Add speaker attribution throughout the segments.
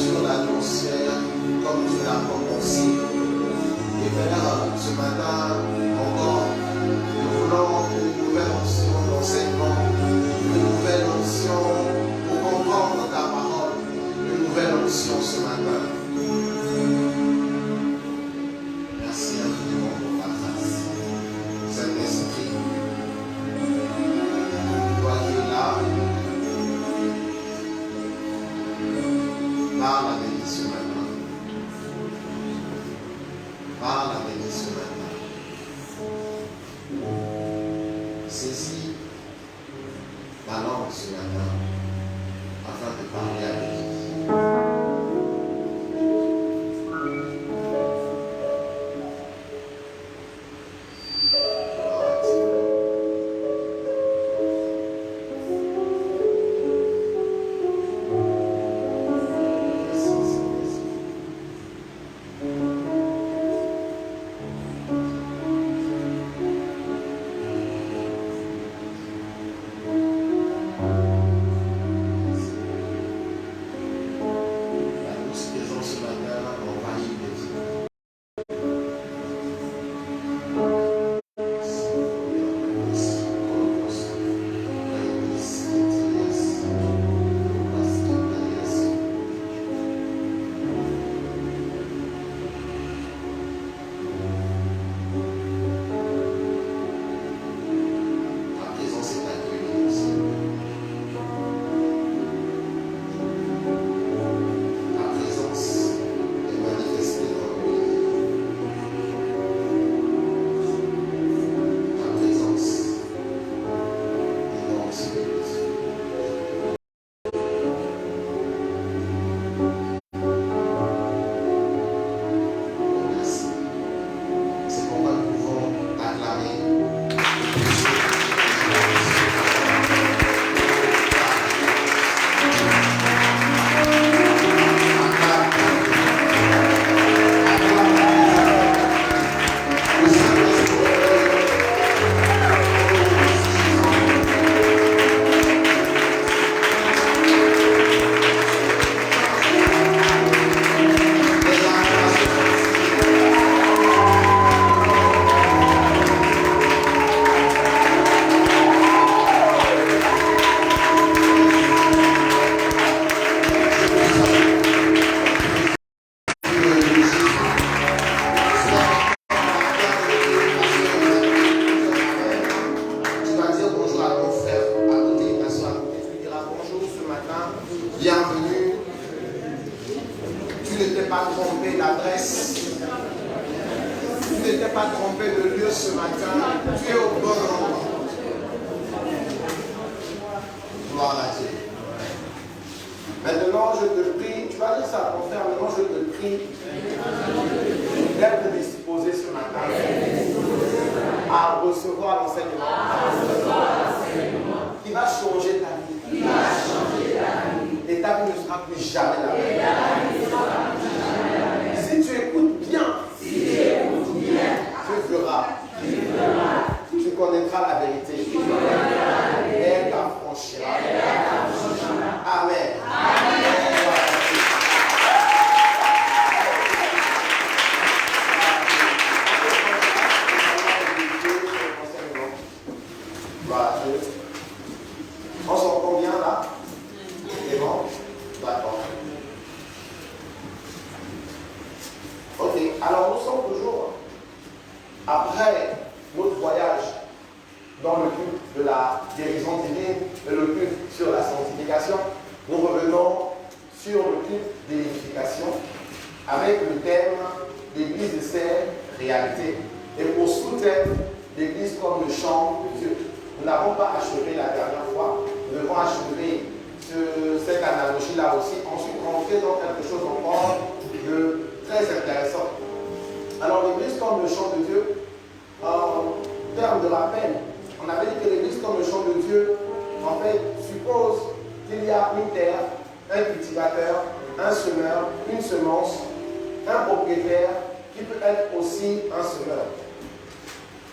Speaker 1: sur l'atmosphère comme tu l'as prononcé. Et Père, ce matin encore, nous voulons une nouvelle onction d'enseignement, une nouvelle onction pour comprendre ta parole, une nouvelle onction ce matin. Merci infiniment pour ta grâce. Saint-Esprit, toi qui es là, parle avec ce matin. Parle avec ce matin. Saisis ma langue ce matin afin de parler avec lui.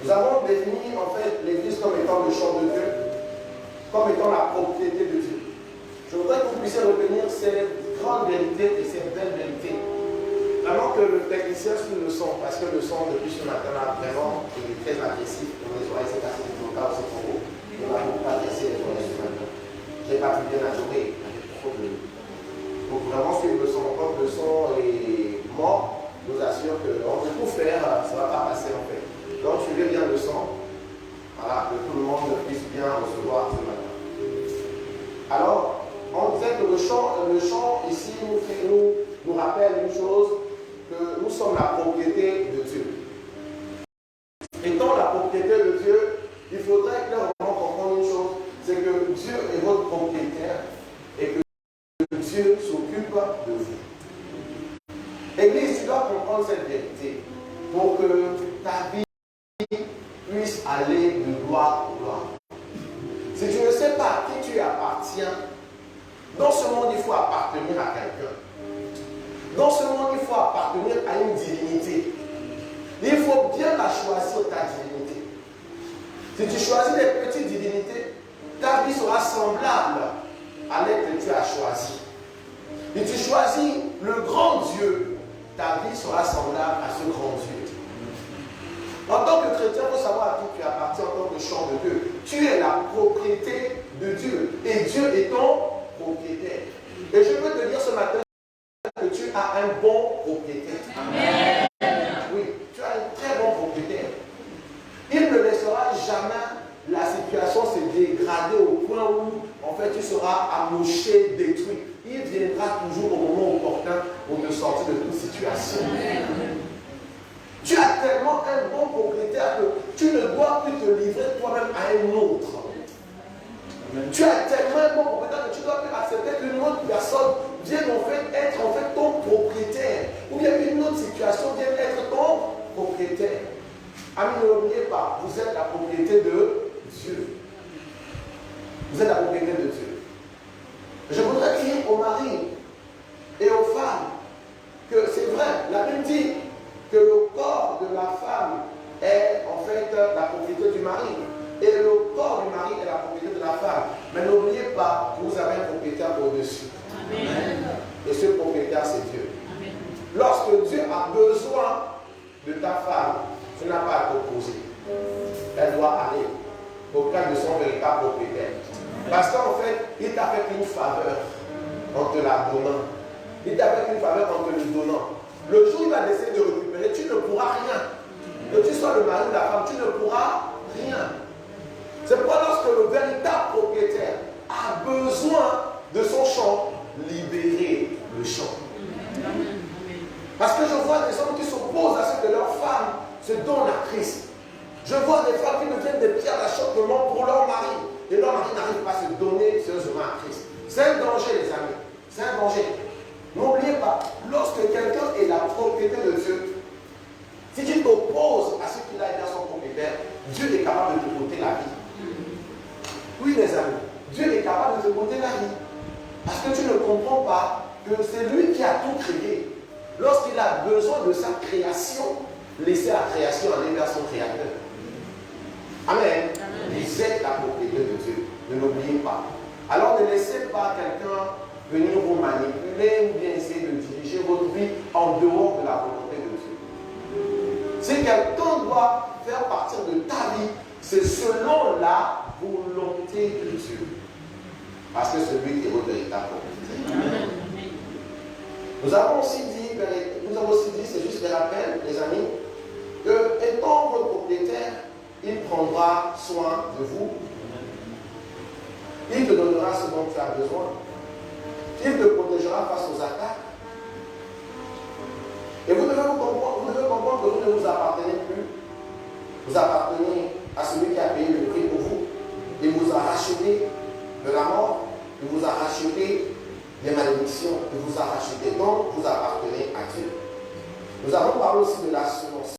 Speaker 2: Nous avons défini en fait l'Église comme étant le champ de Dieu, comme étant la propriété de Dieu. Je voudrais que vous puissiez retenir ces grandes vérités et ces belles vérités. Vraiment que le technicien suit le son, parce que le son depuis ce matin là, vraiment, il est très agressif. Pour les oreilles, c'est assez vocal aussi pour vous. Il va beaucoup agresser les oreilles ce matin. Je n'ai pas pu bien adorer, j'ai trop de. Donc vraiment suivre le son. Quand le son est mort, nous assure qu'on peut tout faire, ça ne va pas passer en fait. Donc suivez bien le son. Voilà, que tout le monde puisse bien recevoir ce matin. Alors, on disait que le chant ici nous rappelle une chose, que nous sommes la propriété de Dieu. Étant la propriété de Dieu, il faudrait clairement comprendre une chose, c'est que Dieu est votre propriétaire et que Dieu s'occupe de vous. Église, tu dois comprendre cette vérité pour que ta vie puisse aller de gloire en gloire. Si tu ne sais pas à qui tu appartiens, dans ce monde, il faut appartenir à quelqu'un. Dans ce monde, il faut appartenir à une divinité. Il faut bien la choisir, ta divinité. Si tu choisis des petites divinités, ta vie sera semblable à l'être que tu as choisi. Si tu choisis le grand Dieu, ta vie sera semblable à ce grand Dieu. En tant que chrétien, il faut savoir à qui tu appartiens en tant que champ de Dieu. Tu es la propriété de Dieu. Et Dieu est ton propriétaire. Et je veux te dire ce matin que tu as un bon propriétaire. Amen. Oui, tu as un très bon propriétaire. Il ne laissera jamais la situation se dégrader au point où en fait tu seras amoché, détruit. Il viendra toujours au moment opportun pour te sortir de toute situation. Amen. Tu as tellement un bon propriétaire que tu ne dois plus te livrer toi-même à un autre. Amen. Tu as tellement un bon propriétaire que tu dois plus accepter qu'une autre personne vienne en fait être en fait ton propriétaire. Ou bien une autre situation vienne être ton propriétaire. Amis, ne l'oubliez pas, vous êtes la propriété de Dieu. Vous êtes la propriété de Dieu. Je voudrais dire aux maris et aux femmes que c'est vrai, la Bible dit que le corps de la femme est en fait la propriété du mari. Et le corps du mari est la propriété de la femme. Mais n'oubliez pas que vous avez un propriétaire au-dessus. Et ce propriétaire, c'est Dieu. Amen. Lorsque Dieu a besoin de ta femme, tu n'as pas à t'opposer. Elle doit aller auprès de son véritable propriétaire. Parce qu'en fait, il t'a fait une faveur en te la donnant. Il t'a fait une faveur en te le donnant. Le jour où il va essayer de récupérer, tu ne pourras rien. Que tu sois le mari ou la femme, tu ne pourras rien. C'est pourquoi lorsque le véritable propriétaire a besoin de son champ, libérer le champ. Parce que je vois des hommes qui s'opposent à ce que leur femme se donne à Christ. Je vois des femmes qui deviennent des pierres d'achoppement pour leur mari. Et leur mari n'arrive pas à se donner sérieusement à Christ. C'est un danger, les amis. C'est un danger. N'oubliez pas, lorsque quelqu'un est la propriété de Dieu, si tu t'opposes à ce qu'il a été son propriétaire, Dieu est capable de te ôter la vie. Oui, les amis, Dieu est capable de te ôter la vie. Parce que tu ne comprends pas que c'est lui qui a tout créé. Lorsqu'il a besoin de sa création, laissez la création aller vers son créateur. Amen. Vous êtes la propriété de Dieu. Ne l'oubliez pas. Alors ne laissez pas quelqu'un venir vous manipuler ou bien essayer de diriger votre vie en dehors de la volonté de Dieu. Si quelqu'un doit faire partir de ta vie, c'est selon la volonté de Dieu. Parce que c'est lui qui est votre véritable propriétaire. Nous avons aussi dit, c'est juste des rappels, les amis, que étant votre propriétaire, il prendra soin de vous. Il te donnera ce dont tu as besoin. Il te protégera face aux attaques. Et vous devez comprendre que vous ne vous appartenez plus. Vous appartenez à celui qui a payé le prix pour vous. Il vous a racheté de la mort. Il vous a racheté des malédictions. Il vous a racheté. Donc, vous appartenez à Dieu. Nous avons parlé aussi de la semence.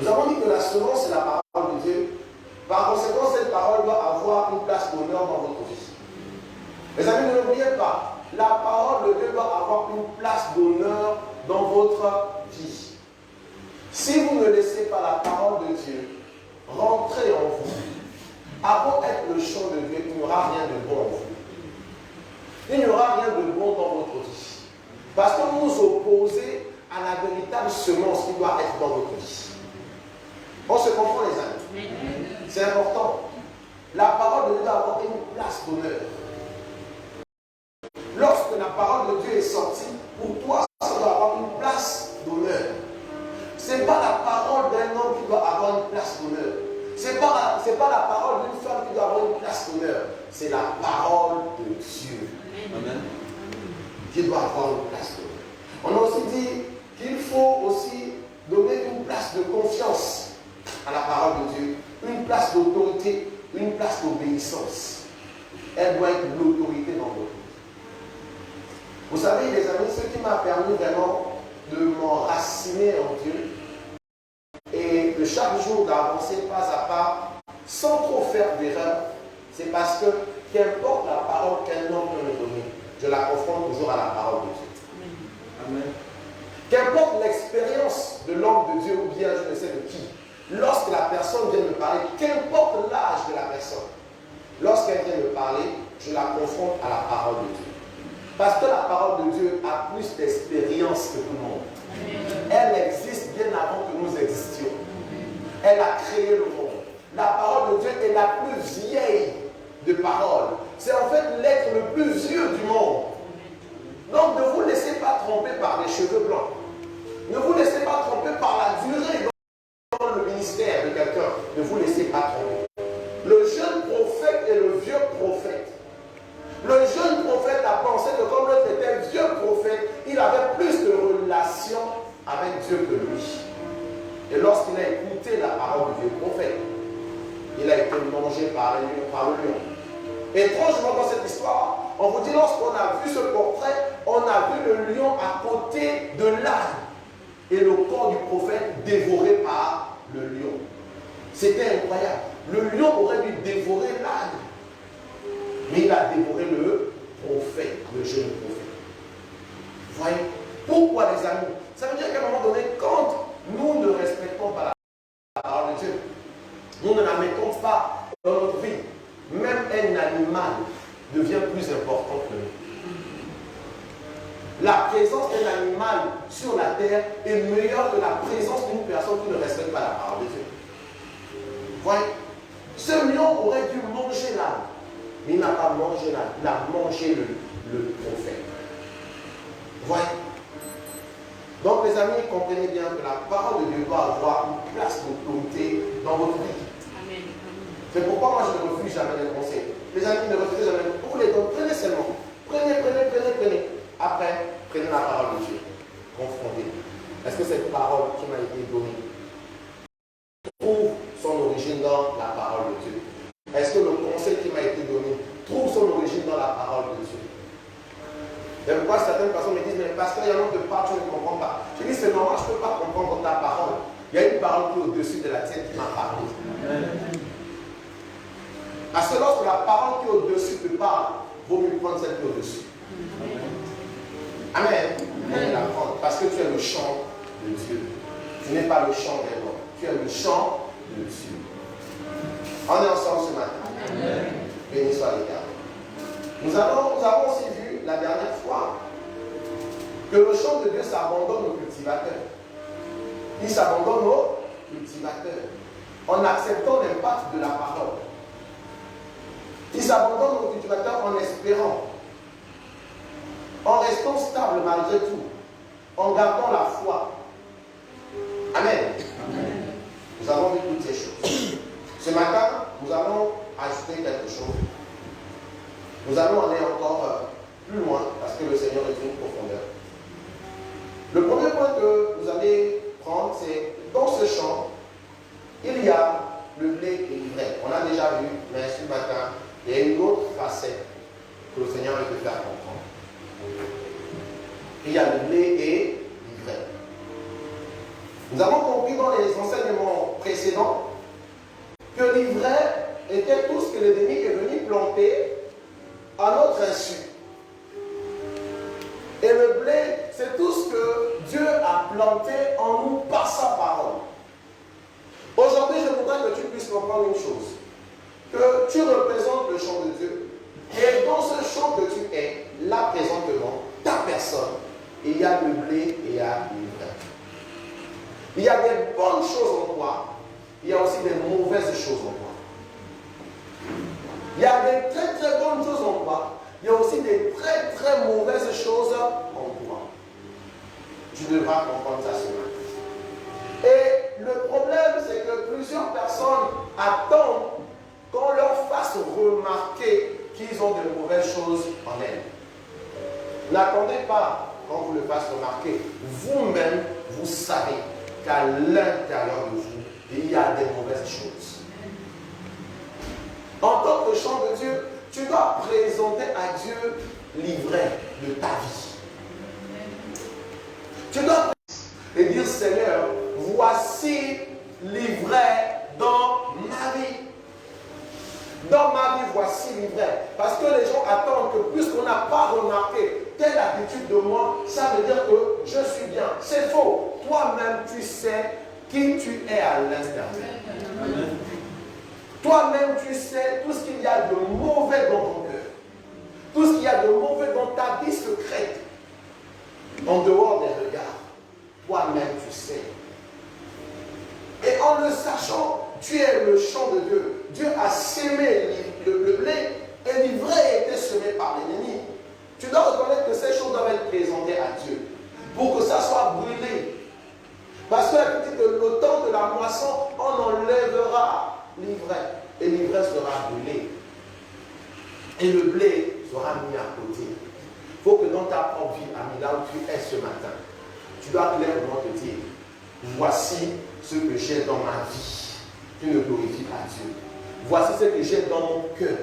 Speaker 2: Nous avons dit que la semence, c'est la parole de Dieu. Par conséquent, cette parole doit avoir une place d'honneur dans votre vie. Les amis, ne l'oubliez pas. La parole de Dieu doit avoir une place d'honneur dans votre vie. Si vous ne laissez pas la parole de Dieu rentrer en vous, avant d'être le champ de Dieu, il n'y aura rien de bon en vous. il n'y aura rien de bon dans votre vie. Parce que vous vous opposez à la véritable semence qui doit être dans votre vie. On se comprend, les amis? C'est important. La parole de Dieu doit avoir une place d'honneur. Lorsque la parole de Dieu est sortie, pour toi, ça doit avoir une place d'honneur. Ce n'est pas la parole d'un homme qui doit avoir une place d'honneur. Ce n'est pas la parole d'une femme qui doit avoir une place d'honneur. C'est la parole de Dieu. Amen. Qui doit avoir une place d'honneur. On a aussi dit qu'il faut aussi donner une place de confiance à la parole de Dieu, une place d'autorité, une place d'obéissance. Elle doit être l'autorité dans votre vie. Vous savez, les amis, ce qui m'a permis vraiment de m'enraciner en Dieu et de chaque jour d'avancer pas à pas sans trop faire d'erreur, c'est parce que qu'importe la parole qu'un homme peut me donner, je la confronte toujours à la parole de Dieu. Amen. Qu'importe l'expérience de l'homme de Dieu ou bien je ne sais de qui, lorsque la personne vient me parler, qu'importe l'âge de la personne, lorsqu'elle vient me parler, je la confronte à la parole de Dieu. Parce que la parole de Dieu a plus d'expérience que tout le monde. Elle existe bien avant que nous existions. Elle a créé le monde. La parole de Dieu est la plus vieille de paroles. C'est en fait l'être le plus vieux du monde. Donc ne vous laissez pas tromper par les cheveux blancs. Ne vous laissez pas tromper par la durée dans le ministère de quelqu'un. Ne vous laissez pas tromper. Le jeune prophète et le vieux prophète. Le jeune prophète a pensé que comme l'autre était vieux prophète, il avait plus de relation avec Dieu que lui. Et lorsqu'il a écouté la parole du vieux prophète, il a été mangé par le lion. Étrangement dans cette histoire, on vous dit, lorsqu'on a vu ce portrait, on a vu le lion à côté de l'âne et le corps du prophète dévoré par le lion. C'était incroyable. Le lion aurait dû dévorer l'âne, mais il a dévoré le prophète, le jeune prophète. Vous voyez? Pourquoi, les amis? Ça veut dire qu'à un moment donné, quand nous ne respectons pas la parole de Dieu, nous ne la mettons pas dans notre vie. Même un animal devient plus important que nous. La présence d'un animal sur la terre est meilleure que la présence d'une personne qui ne respecte pas la parole de Dieu. Vous voyez? Ce lion aurait dû manger l'âne, mais il n'a pas mangé l'âne, il a mangé le prophète. Vous voyez? Donc les amis, comprenez bien que la parole de Dieu doit avoir une place d'autorité dans votre vie. Amen. C'est pourquoi moi je ne refuse jamais les conseils. Les amis ne refusent jamais. Vous les donnez, prenez seulement. Prenez. Après, prenez la parole de Dieu. Confrontez. Est-ce que cette parole qui m'a été donnée trouve son origine dans la parole de Dieu? Est-ce que le conseil qui m'a été donné trouve son origine dans la parole de Dieu? Et pourquoi certaines personnes me disent, mais pasteur, il y a un nombre de paroles, je ne comprends pas. Je dis, c'est normal, je ne peux pas comprendre ta parole. Il y a une parole qui est au-dessus de la tienne qui m'a parlé. Parce que lorsque la parole qui est au-dessus te parle, il vaut mieux prendre celle qui est au-dessus. Amen. Amen. La prendre, parce que tu es le chant de Dieu. Tu n'es pas le chant des hommes. Tu es le chant de Dieu. On est ensemble ce matin. Amen. Béni soit l'Éternel. Nous avons aussi vu la dernière fois que le champ de Dieu s'abandonne aux cultivateurs. Il s'abandonne aux cultivateurs en acceptant l'impact de la parole. Il s'abandonne aux cultivateurs en espérant, en restant stable malgré tout, en gardant la foi. Amen. Amen. Nous avons vu toutes ces choses. Ce matin, nous allons ajouter quelque chose. Nous allons aller encore plus loin parce que le Seigneur est d'une profondeur. Le premier point que vous allez prendre, c'est dans ce champ, il y a le blé et l'ivraie. On a déjà vu, mais ce matin, il y a une autre facette que le Seigneur veut te faire comprendre. Il y a le blé et l'ivraie. Nous avons compris dans les enseignements précédents que l'ivraie était tout ce que l'ennemi est venu planter à notre insu. Et le blé, c'est tout ce que Dieu a planté en nous par sa parole. Aujourd'hui, je voudrais que tu puisses comprendre une chose. Que tu représentes le champ de Dieu. Et dans ce champ que tu es, là présentement, ta personne, il y a le blé et il y a l'ivraie. Il y a des bonnes choses en toi, il y a aussi des mauvaises choses en toi. Il y a des très très bonnes choses en toi, il y a aussi des très très mauvaises choses en toi. Tu devras comprendre ça ce matin. Et le problème, c'est que plusieurs personnes attendent qu'on leur fasse remarquer qu'ils ont de mauvaises choses en elles. N'attendez pas qu'on vous le fasse remarquer. Vous-même, vous savez qu'à l'intérieur de vous, il y a des mauvaises choses. En tant que champ de Dieu, tu dois présenter à Dieu l'ivraie de ta vie. Tu dois et dire, Seigneur, voici l'ivraie dans ma vie. Dans ma vie, voici l'ivraie. Parce que les gens attendent que puisqu'on n'a pas remarqué telle attitude de moi, ça veut dire que je suis bien. C'est faux. Toi-même, tu sais qui tu es à l'intérieur. Toi-même, tu sais tout ce qu'il y a de mauvais dans ton cœur. Tout ce qu'il y a de mauvais dans ta vie secrète. En dehors des regards. Toi-même, tu sais. Et en le sachant, tu es le champ de Dieu. Dieu a sémé le blé et l'ivraie était semée par l'ennemi. Tu dois reconnaître que ces choses doivent être présentées à Dieu pour que ça soit brûlé. Parce que le temps de la moisson, on enlèvera l'ivraie et l'ivraie sera brûlée. Et le blé sera mis à côté. Il faut que dans ta propre vie, ami, là où tu es ce matin, tu dois clairement te dire, voici ce que j'ai dans ma vie qui ne glorifie pas Dieu. Voici ce que j'ai dans mon cœur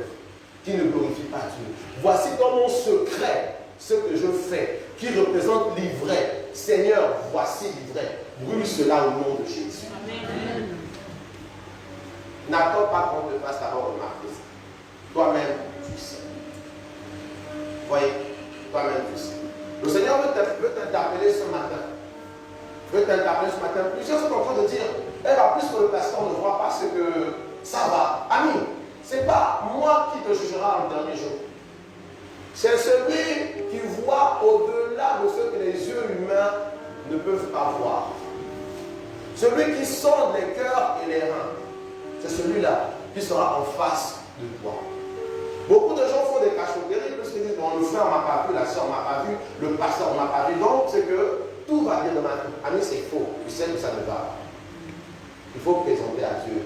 Speaker 2: qui ne glorifie pas Dieu. Voici dans mon secret ce que je fais qui représente l'ivraie. Seigneur, voici l'ivraie. Brûle cela au nom de Jésus. Amen. N'attends pas qu'on te fasse avoir remarqué ça. Toi-même, tu sais. Voyez, toi-même, tu sais. Le Seigneur veut t'interpeller ce matin. Plusieurs sont en train de dire, elle va plus que le pasteur ne voit pas ce que ça va. Ami, ce n'est pas moi qui te jugera en dernier jour. C'est celui qui voit au-delà de ce que les yeux humains ne peuvent pas voir. Celui qui sonde les cœurs et les reins. C'est celui-là qui sera en face de toi. Beaucoup de gens font des cachotteries parce qu'ils disent, bon, le frère ne m'a pas vu, la soeur ne m'a pas vu, le pasteur ne m'a pas vu. Donc, c'est que tout va bien demain. Ami, c'est faux. Tu sais que ça ne va pas. Il faut présenter à Dieu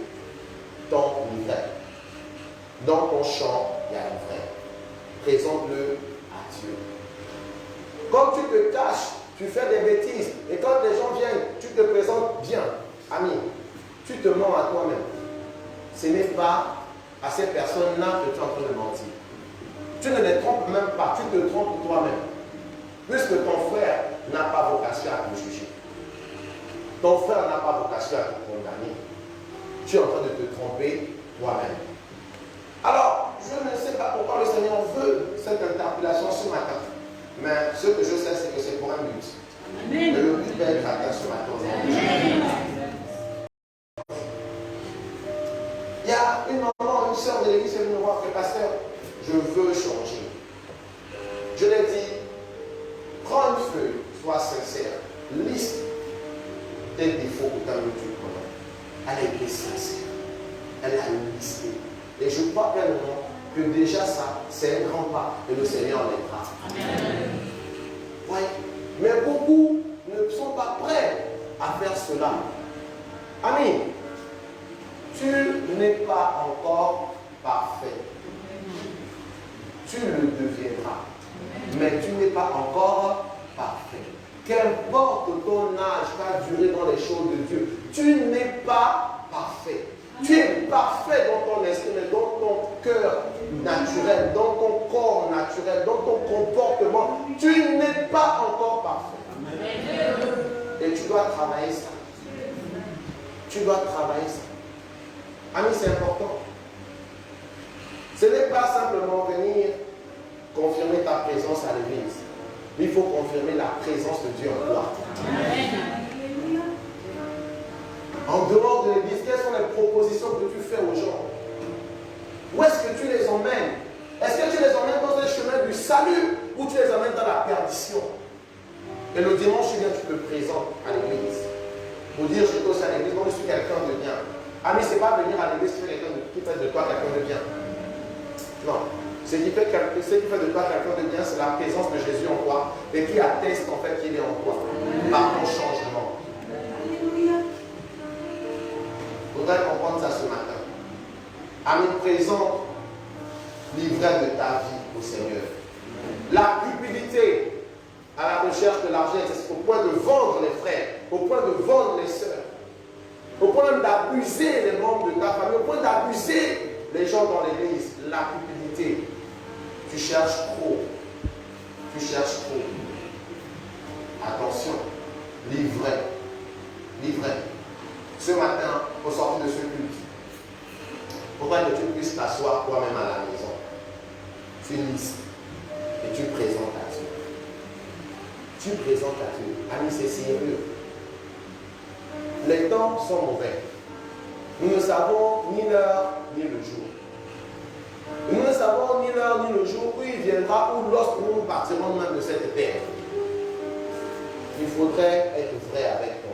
Speaker 2: ton livret. Dans ton champ, il y a l'ivraie. Présente-le à Dieu. Quand tu te caches, tu fais des bêtises. Et quand les gens viennent, tu te présentes bien. Ami, tu te mens à toi-même. Ce n'est pas à ces personnes-là que tu es en train de mentir. Tu ne les trompes même pas. Tu te trompes toi-même. Puisque ton frère n'a pas vocation à te juger. Ton frère n'a pas vocation à te condamner. Tu es en train de te tromper toi-même. Alors, je ne sais pas pourquoi le Seigneur veut cette interpellation ce matin. Mais ce que je sais, c'est que c'est pour un but. Amen. Et le but va être atteint ce matin. Amen. Il y a une maman, une soeur de l'église qui est venue me voir que pasteur, je veux changer. Je l'ai dit, prends une feuille, sois sincère, liste tes défauts ou ta mesure. Elle a été sincère. Elle a listé. Et je crois pleinement que déjà ça, c'est un grand pas et le Seigneur l'aidera. Amen. Ouais. Mais beaucoup ne sont pas prêts à faire cela. Ami, tu n'es pas encore parfait. Tu le deviendras. Mais tu n'es pas encore parfait. Qu'importe ton âge, ta durée dans les choses de Dieu, tu n'es pas parfait. Tu es parfait dans ton esprit, mais dans ton cœur naturel, dans ton corps naturel, dans ton comportement, tu n'es pas encore parfait. Amen. Et tu dois travailler ça. Tu dois travailler ça. Ami, c'est important. Ce n'est pas simplement venir confirmer ta présence à l'église. Il faut confirmer la présence de Dieu en toi. Amen. En dehors de l'église, quelles sont les propositions que tu fais aux gens? Où est-ce que tu les emmènes? Est-ce que tu les emmènes dans un chemin du salut où tu les amènes dans la perdition. Et le dimanche, tu te présentes à l'église. Pour dire, je suis aussi à l'église, moi je suis quelqu'un de bien. Ami, ce n'est pas venir à l'église qui fait de toi quelqu'un de bien. Non. Ce qui fait de toi quelqu'un de bien, c'est la présence de Jésus en toi et qui atteste en fait qu'il est en toi par ton changement. Il faudrait comprendre ça ce matin. Ami, présente l'ivraie de ta vie au Seigneur. La cupidité à la recherche de l'argent, c'est au point de vendre les frères, au point de vendre les sœurs, au point d'abuser les membres de ta famille, au point d'abuser les gens dans l'église. La cupidité. Tu cherches trop. Tu cherches trop. Attention. L'ivraie. L'ivraie. Ce matin, au sortir de ce culte, il faudra que tu puisses t'asseoir toi-même à la maison. Tu listes et tu présentes à Dieu. Tu présentes à Dieu. Ami, c'est sérieux. Les temps sont mauvais. Nous ne savons ni l'heure ni le jour. Nous ne savons ni l'heure ni le jour où il viendra ou lorsque nous partirons même de cette terre. Il faudrait être vrai avec ton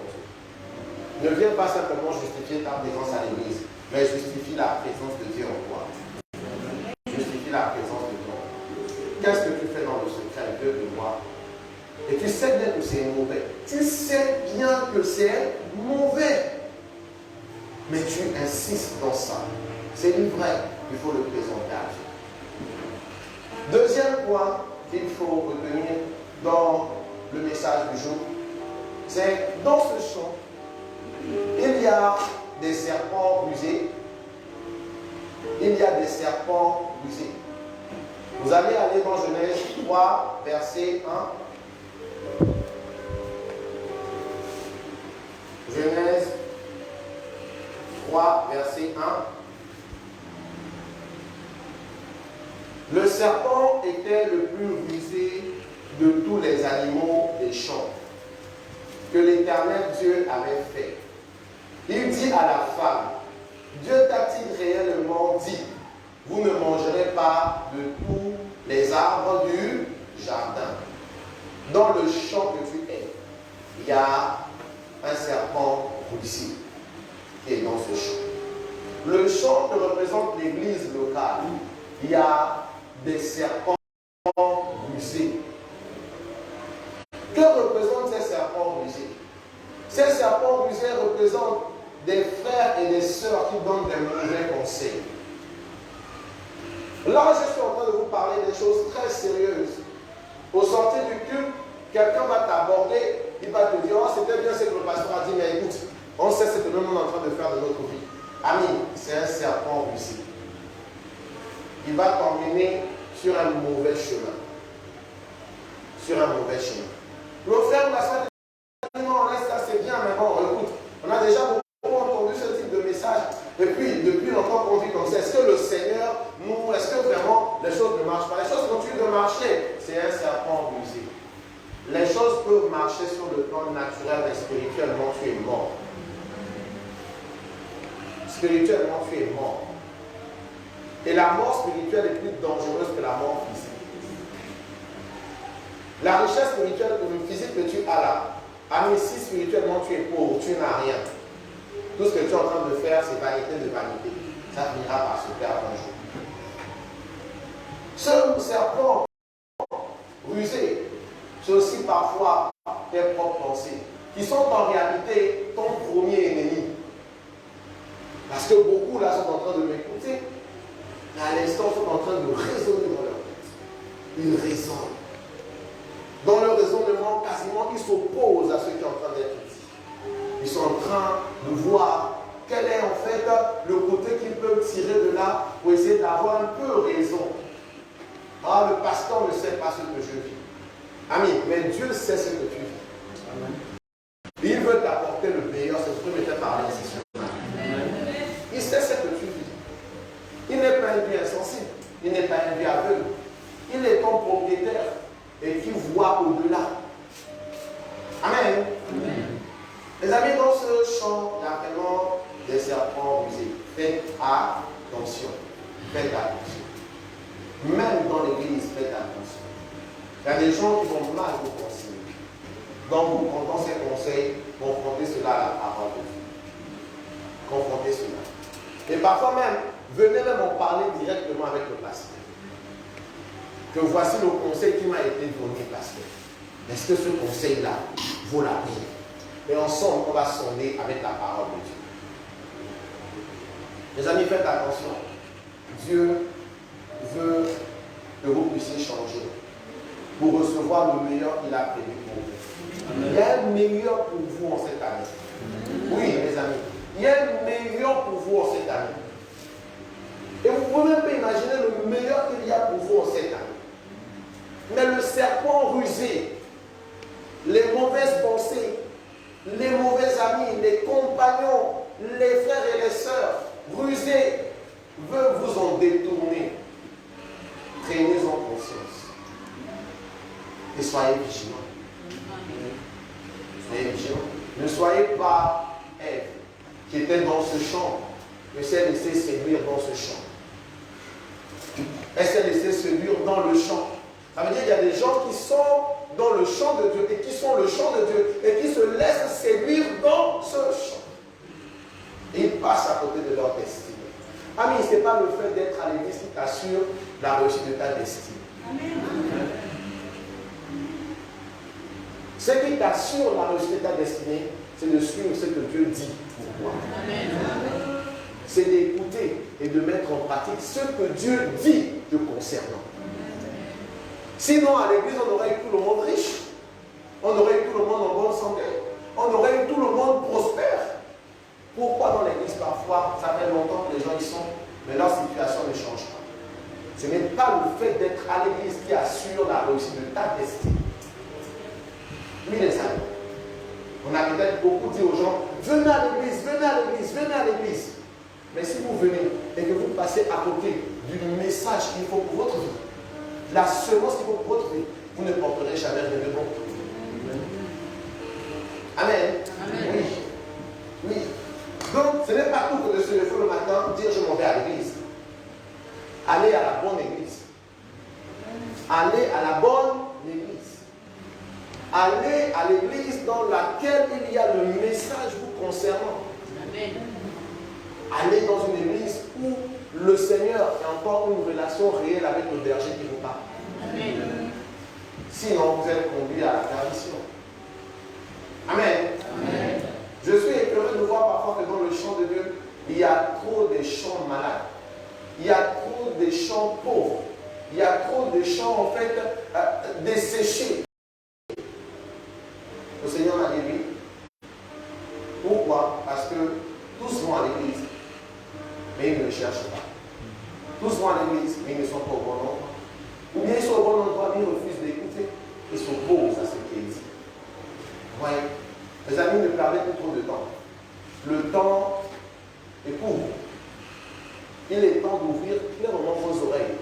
Speaker 2: Dieu. Ne viens pas simplement justifier ta présence à l'église, mais justifie la présence de Dieu en toi. Justifie la présence de Dieu. Qu'est-ce que tu fais dans le secret de moi? Et tu sais bien que c'est mauvais. Tu sais bien que c'est mauvais. Mais tu insistes dans ça. C'est vrai. Il faut le présenter à Dieu. Deuxième point qu'il faut retenir dans le message du jour, c'est dans ce champ, il y a des serpents rusés. Il y a des serpents rusés. Vous allez aller dans Genèse 3, verset 1. Genèse 3, verset 1. Le serpent était le plus rusé de tous les animaux des champs que l'Éternel Dieu avait fait. Il dit à la femme, Dieu t'a-t-il réellement dit, vous ne mangerez pas de tous les arbres du jardin. Dans le champ que tu es, il y a un serpent rusé qui est dans ce champ. Le champ que représente l'église locale, il y a des serpents rusés. Que représentent ces serpents rusés? Ces serpents rusés représentent des frères et des sœurs qui donnent des mauvais conseils. Là, je suis en train de vous parler des choses très sérieuses. Au sortir du culte, quelqu'un va t'aborder, il va te dire, oh, c'était bien ce que le pasteur a dit, mais écoute, on sait ce que nous sommes en train de faire de notre vie. Ami, c'est un serpent rusé. Il va t'emmener sur un mauvais chemin. Sur un mauvais chemin. Le frère, la soeur, non, reste là, c'est bien, mais bon, écoute, on a déjà beaucoup entendu ce type de message. Et puis, depuis longtemps qu'on vit comme ça, est-ce que le Seigneur nous, est-ce que vraiment les choses ne marchent pas? Les choses continuent de marcher. C'est un serpent rusé. Les choses peuvent marcher sur le plan naturel, mais spirituellement, tu es mort. Spirituellement, tu es mort. Et la mort spirituelle est plus dangereuse que la mort physique. La richesse spirituelle ou physique que tu as là, mais si spirituellement tu es pauvre, tu n'as rien. Tout ce que tu es en train de faire, c'est vanité de vanité. Ça finira par se perdre un jour. Ce serpent rusé, c'est aussi parfois tes propres pensées, qui sont en réalité ton premier ennemi. Parce que beaucoup là sont en train de m'écouter, mais à l'instant sont en train de raisonner dans leur tête. Ils raisonnent. Dans leur raisonnement, quasiment, ils s'opposent à ce qui est en train d'être dit. Ils sont en train de voir quel est en fait le côté qu'ils peuvent tirer de là pour essayer d'avoir un peu raison. Ah, le pasteur ne sait pas ce que je vis. Ami, mais Dieu sait ce que tu vis. Amen. Il veut t'apporter le meilleur, c'est ce que je t'ai parlé ici ce matin. Il sait ce que tu vis. Il n'est pas un Dieu insensible. Il n'est pas un Dieu aveugle. Il est ton propriétaire et qui voit au-delà. Amen. Amen. Les amis, dans ce champ, il y a vraiment des serpents rusés. Faites attention. Faites attention. Même dans l'église, faites attention. Il y a des gens qui vont mal vous conseiller. Donc vous prenez ces conseils, confrontez cela à la parole de Dieu. Confrontez cela. Et parfois même, venez même en parler directement avec le pasteur. Que voici le conseil qui m'a été donné, pasteur. Est-ce que ce conseil-là vaut la peine? Et ensemble, on va sonder avec la parole de Dieu. Les amis, faites attention. Dieu veut que vous puissiez changer pour recevoir le meilleur qu'il a prévu pour vous. Amen. Il y a un meilleur pour vous en cette année. Oui, mes amis. Il y a un meilleur pour vous en cette année. Et vous pouvez même pas imaginer le meilleur qu'il y a pour vous en cette année. Mais le serpent rusé, les mauvaises pensées, les mauvais amis, les compagnons, les frères et les sœurs rusés veulent vous en détourner. Prenez en conscience. Et soyez vigilants. Soyez vigilants. Ne soyez pas Ève, qui était dans ce champ, mais s'est laissée séduire dans ce champ. Elle s'est laissée séduire dans le champ. Ça veut dire qu'il y a des gens qui sont dans le champ de Dieu et qui sont le champ de Dieu et qui se laissent séduire dans ce champ. Et ils passent à côté de leur destinée. Ami, ce n'est pas le fait d'être à l'église qui t'assure la réussite de ta destinée. Amen. Ce qui t'assure la réussite de ta destinée, c'est de suivre ce que Dieu dit pour toi. C'est d'écouter et de mettre en pratique ce que Dieu dit te concernant. Sinon, à l'église, on aurait eu tout le monde riche. On aurait eu tout le monde en bonne santé. On aurait eu tout le monde prospère. Pourquoi dans l'église, parfois, ça fait longtemps que les gens y sont, mais leur situation ne change pas? Ce n'est pas le fait d'être à l'église qui assure la réussite de ta destinée. Oui, les amis. On a peut-être beaucoup dit aux gens, venez à l'église, venez à l'église, venez à l'église. Mais si vous venez et que vous passez à côté du message qu'il faut pour votre vie, la semence qu'il faut pour votre vie, vous ne porterez jamais rien de bon. Amen. Amen. Oui. Oui. Donc, ce n'est pas tout que de se lever le matin, dire je m'en vais à l'église. Allez à la bonne église. Allez à la bonne église. Allez à l'église dans laquelle il y a le message vous concernant. Amen. Allez dans une église où le Seigneur a encore une relation réelle avec le berger qui vous parle. Amen. Sinon, vous êtes conduit à la perdition. Amen. Amen. Je suis écœuré de voir parfois que dans le champ de Dieu, il y a trop de champs malades. Il y a trop de champs pauvres. Il y a trop de champs, en fait, desséchés. Le Seigneur m'a dit oui. Pourquoi? Parce que tous vont à l'église, mais ils ne le cherchent pas. Tous vont à l'église, mais ils ne sont pas au bon endroit. Ou bien ils sont au bon endroit, mais ils refusent d'écouter. Ils s'opposent à ce qui est dit. Voyez, les amis, ne perdez plus trop de temps. Le temps est court. Il est temps d'ouvrir clairement vos oreilles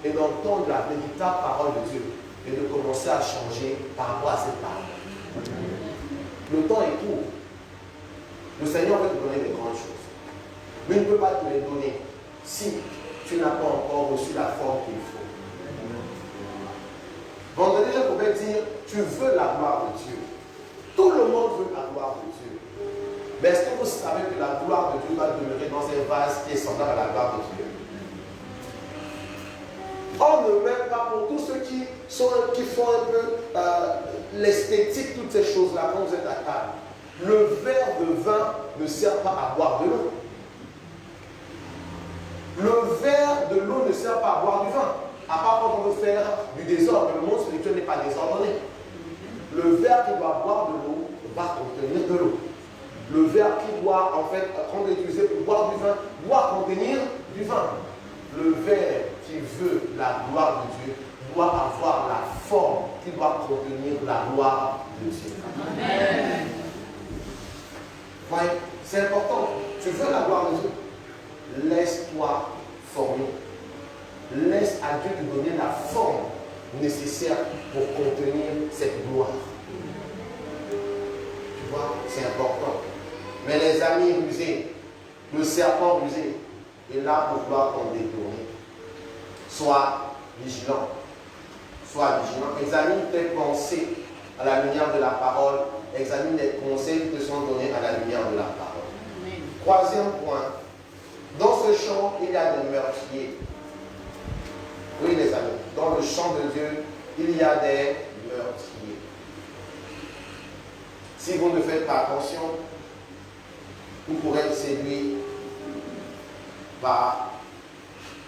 Speaker 2: et d'entendre la véritable parole de Dieu et de commencer à changer par rapport à cette parole. Le temps est court. Le Seigneur veut te donner des grandes choses. Mais il ne peut pas te les donner si tu n'as pas encore reçu la forme qu'il faut. Vendredi, je pouvais dire, tu veux la gloire de Dieu. Tout le monde veut la gloire de Dieu. Mais est-ce que vous savez que la gloire de Dieu va demeurer dans un vase qui est semblable à la gloire de Dieu? On ne met pas pour tous ceux qui font un peu l'esthétique, toutes ces choses-là, quand vous êtes à table. Le verre de vin ne sert pas à boire de l'eau. Le verre de l'eau ne sert pas à boire du vin. À part quand on veut faire du désordre. Le monde spirituel n'est pas désordonné. Le verre qui doit boire de l'eau va contenir de l'eau. Le verre qui doit, en fait, quand on est utilisé pour boire du vin, doit contenir du vin. Le verre qui veut la gloire de Dieu doit avoir la forme qui doit contenir la gloire de Dieu. Amen. Voyez, c'est important. Tu veux la gloire de Dieu? Laisse-toi former. Laisse à Dieu te donner la forme nécessaire pour contenir cette gloire. Tu vois, c'est important. Mais les amis rusés, le serpent rusé, est là pour vouloir t'en détourner. Sois vigilant. Sois vigilant. Examine tes pensées à la lumière de la parole. Examine les conseils qui te sont donnés à la lumière de la parole.
Speaker 3: Amen.
Speaker 2: Troisième point. Dans ce champ, il y a des meurtriers. Oui, les amis. Dans le champ de Dieu, il y a des meurtriers. Si vous ne faites pas attention, vous pourrez être séduit par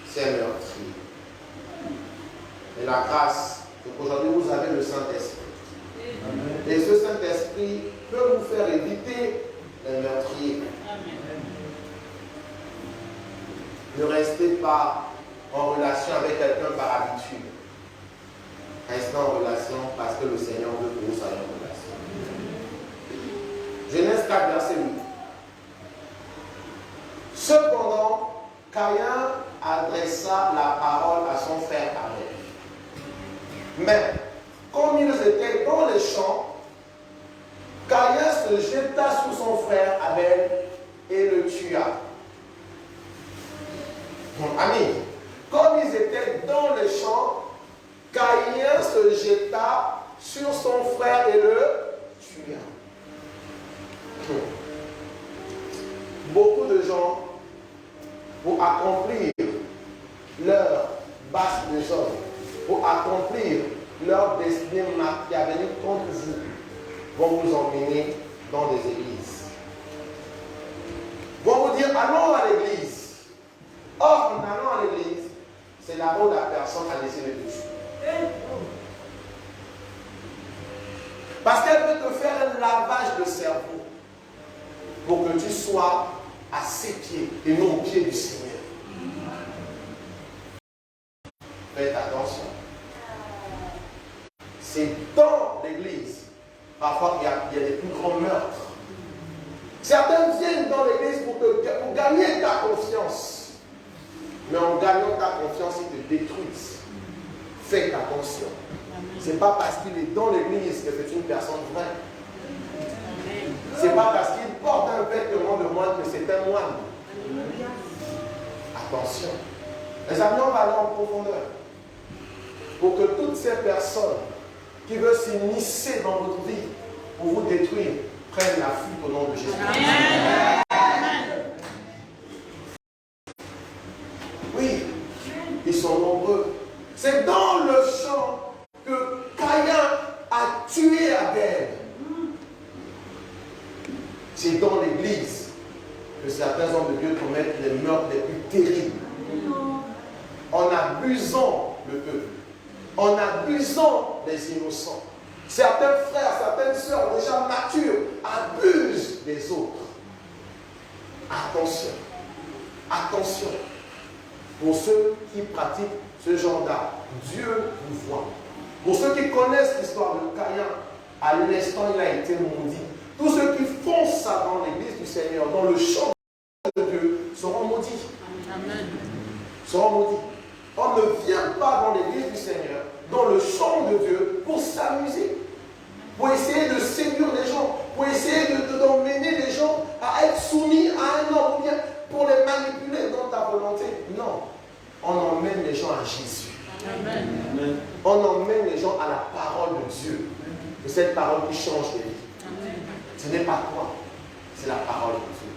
Speaker 2: ces meurtriers. Et la grâce, c'est qu'aujourd'hui vous avez le Saint-Esprit. Et ce Saint-Esprit peut vous faire éviter les meurtriers. Ne restez pas en relation avec quelqu'un par habitude. Restez en relation parce que le Seigneur veut que vous soyez en relation. Genèse 4, verset 8. Cependant, Caïn adressa la parole à son frère Abel. Mais, comme ils étaient dans les champs, Caïn se jeta sur son frère Abel et le tua. Mon ami, comme ils étaient dans les champs, Caïn se jeta sur son frère et le tua. Beaucoup de gens, pour accomplir leur basse désordre, pour accomplir leur destinée machiavélique contre vous, vont vous emmener dans des églises. Vont vous dire, allons à l'église. Or, en allant à l'église, c'est là où la personne a laissé le dessus. Parce qu'elle veut te faire un lavage de cerveau pour que tu sois à ses pieds et non aux pieds du Seigneur. Faites attention. C'est dans l'église, parfois il y a des plus grands meurtres. Certains viennent dans l'église pour gagner ta confiance. Mais en gagnant ta confiance, ils te détruisent. Faites attention. Ce n'est pas parce qu'il est dans l'église que c'est une personne vraie. Ce n'est pas parce qu'il porte un vêtement de moine que c'est un moine. Attention. Les amis, on va aller en profondeur. Pour que toutes ces personnes qui veulent s'immiscer dans votre vie pour vous détruire prennent la fuite au nom de Jésus. Oui, ils sont nombreux. C'est dans le champ que Caïn a tué Abel. C'est dans l'église que certains hommes de Dieu commettent les meurtres les plus terribles. En abusant le peuple, en abusant les innocents. Certains frères, certaines sœurs déjà matures abusent des autres. Attention, attention. Pour ceux qui pratiquent ce genre d'acte, Dieu vous voit. Pour ceux qui connaissent l'histoire de Caïn, à l'instant il a été maudit. Tous ceux qui font ça dans l'église du Seigneur, dans le champ de Dieu, seront maudits. Amen. Seront maudits. On ne vient pas dans l'église du Seigneur, dans le champ de Dieu, pour s'amuser, pour essayer de séduire les gens, pour essayer d'emmener les gens à être soumis à un homme, ou bien pour les manipuler dans ta volonté. Non. On emmène les gens à Jésus. Amen. On emmène les gens à la parole de Dieu. C'est cette parole qui change les vies. Ce n'est pas toi, c'est la parole de Dieu.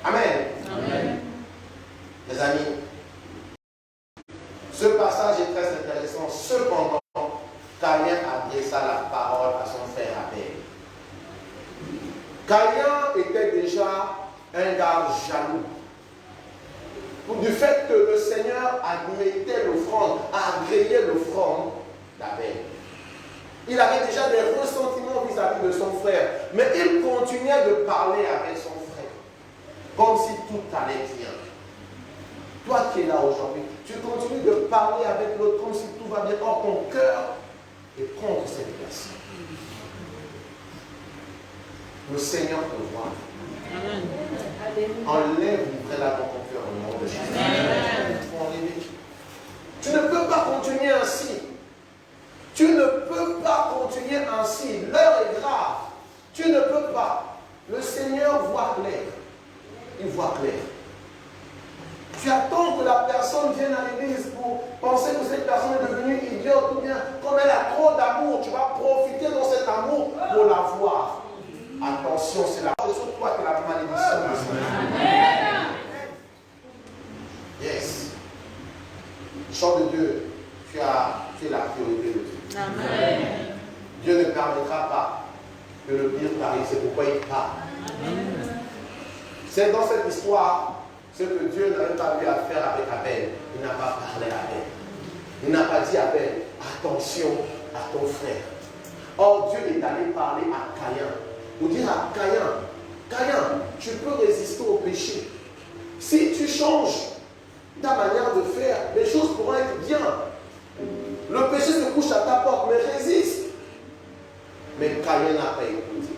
Speaker 2: Amen. Amen. Les amis, ce passage est très intéressant. Cependant, Caïn adressa la parole à son frère Abel. Caïn était déjà un gars jaloux. Du fait que le Seigneur admettait l'offrande, agréait l'offrande d'Abel. Il avait déjà des ressentiments vis-à-vis de son frère. Mais il continuait de parler avec son frère. Comme si tout allait bien. Toi qui es là aujourd'hui, tu continues de parler avec l'autre comme si tout va bien. Or, ton cœur est contre cette personne. Le Seigneur te voit. Enlève l'ivraie-là dans ton cœur au nom de Jésus. Tu ne peux pas continuer ainsi. Tu ne peux pas continuer ainsi. L'heure est grave. Tu ne peux pas. Le Seigneur voit clair. Il voit clair. Tu attends que la personne vienne à l'église pour penser que cette personne est devenue idiote ou bien comme elle a trop d'amour, tu vas profiter dans cet amour pour la voir. Attention, c'est la sur toi que la malédiction descend. Yes. Chant de Dieu, tu es la priorité de Dieu. Amen. Dieu ne permettra pas que le pire t'arrive, c'est pourquoi il parle. C'est dans cette histoire ce que Dieu n'avait pas eu à faire avec Abel. Il n'a pas parlé à Abel. Il n'a pas dit à Abel, attention à ton frère. Or, Dieu est allé parler à Caïn. Pour dire à Caïn, tu peux résister au péché. Si tu changes ta manière de faire, les choses pourront être bien. Le péché se couche à ta porte, mais résiste. Mais Caïn n'a pas écouté.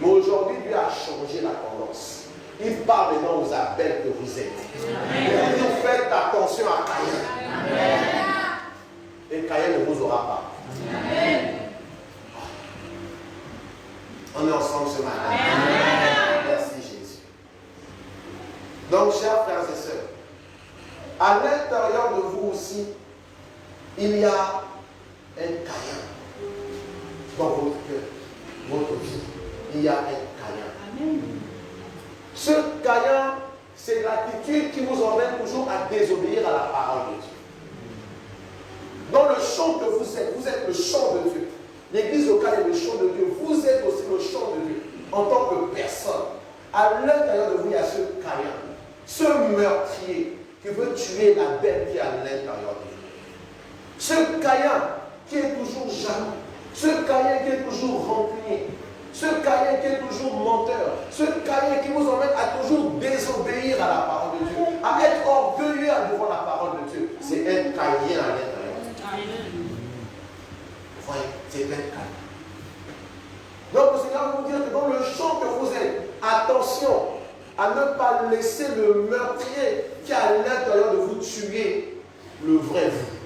Speaker 2: Mais aujourd'hui, Dieu a changé la tendance. Il parle maintenant aux Abel que vous êtes. Il dit, faites attention à Caïn. Et Caïn ne vous aura pas. Amen. On est ensemble ce matin. Amen. Merci Jésus. Donc, chers frères et sœurs, à l'intérieur de vous aussi, il y a un Caïn dans votre cœur, votre vie. Il y a un Caïn. Amen. Ce Caïn, c'est l'attitude qui vous emmène toujours à désobéir à la parole de Dieu. Dans le champ que vous êtes le champ de Dieu. L'église locale est le champ de Dieu. Vous êtes aussi le champ de Dieu en tant que personne. À l'intérieur de vous, il y a ce Caïn, ce meurtrier qui veut tuer la bête qui est à l'intérieur de vous. Ce Caïn qui est toujours jaloux. Ce Caïn qui est toujours rancunier. Ce Caïn qui est toujours menteur. Ce Caïn qui vous emmène à toujours désobéir à la parole de Dieu. À être orgueilleux devant la parole de Dieu. C'est un Caïn à l'intérieur. Voyez, c'est un Caïn. Donc le Seigneur va vous dire que dans le champ que vous êtes, attention à ne pas laisser le meurtrier qui est à l'intérieur de vous tuer le vrai vous.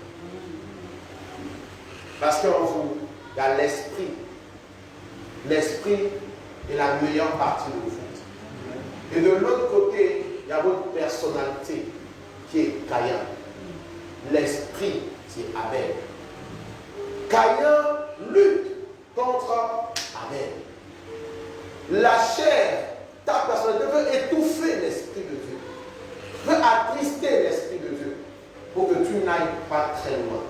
Speaker 2: Parce qu'en vous, il y a l'esprit. L'esprit est la meilleure partie de vous. Et de l'autre côté, il y a votre personnalité qui est Caïn. L'esprit, c'est Abel. Caïn lutte contre Abel. La chair, ta personnalité veut étouffer l'esprit de Dieu. Veut attrister l'esprit de Dieu pour que tu n'ailles pas très loin.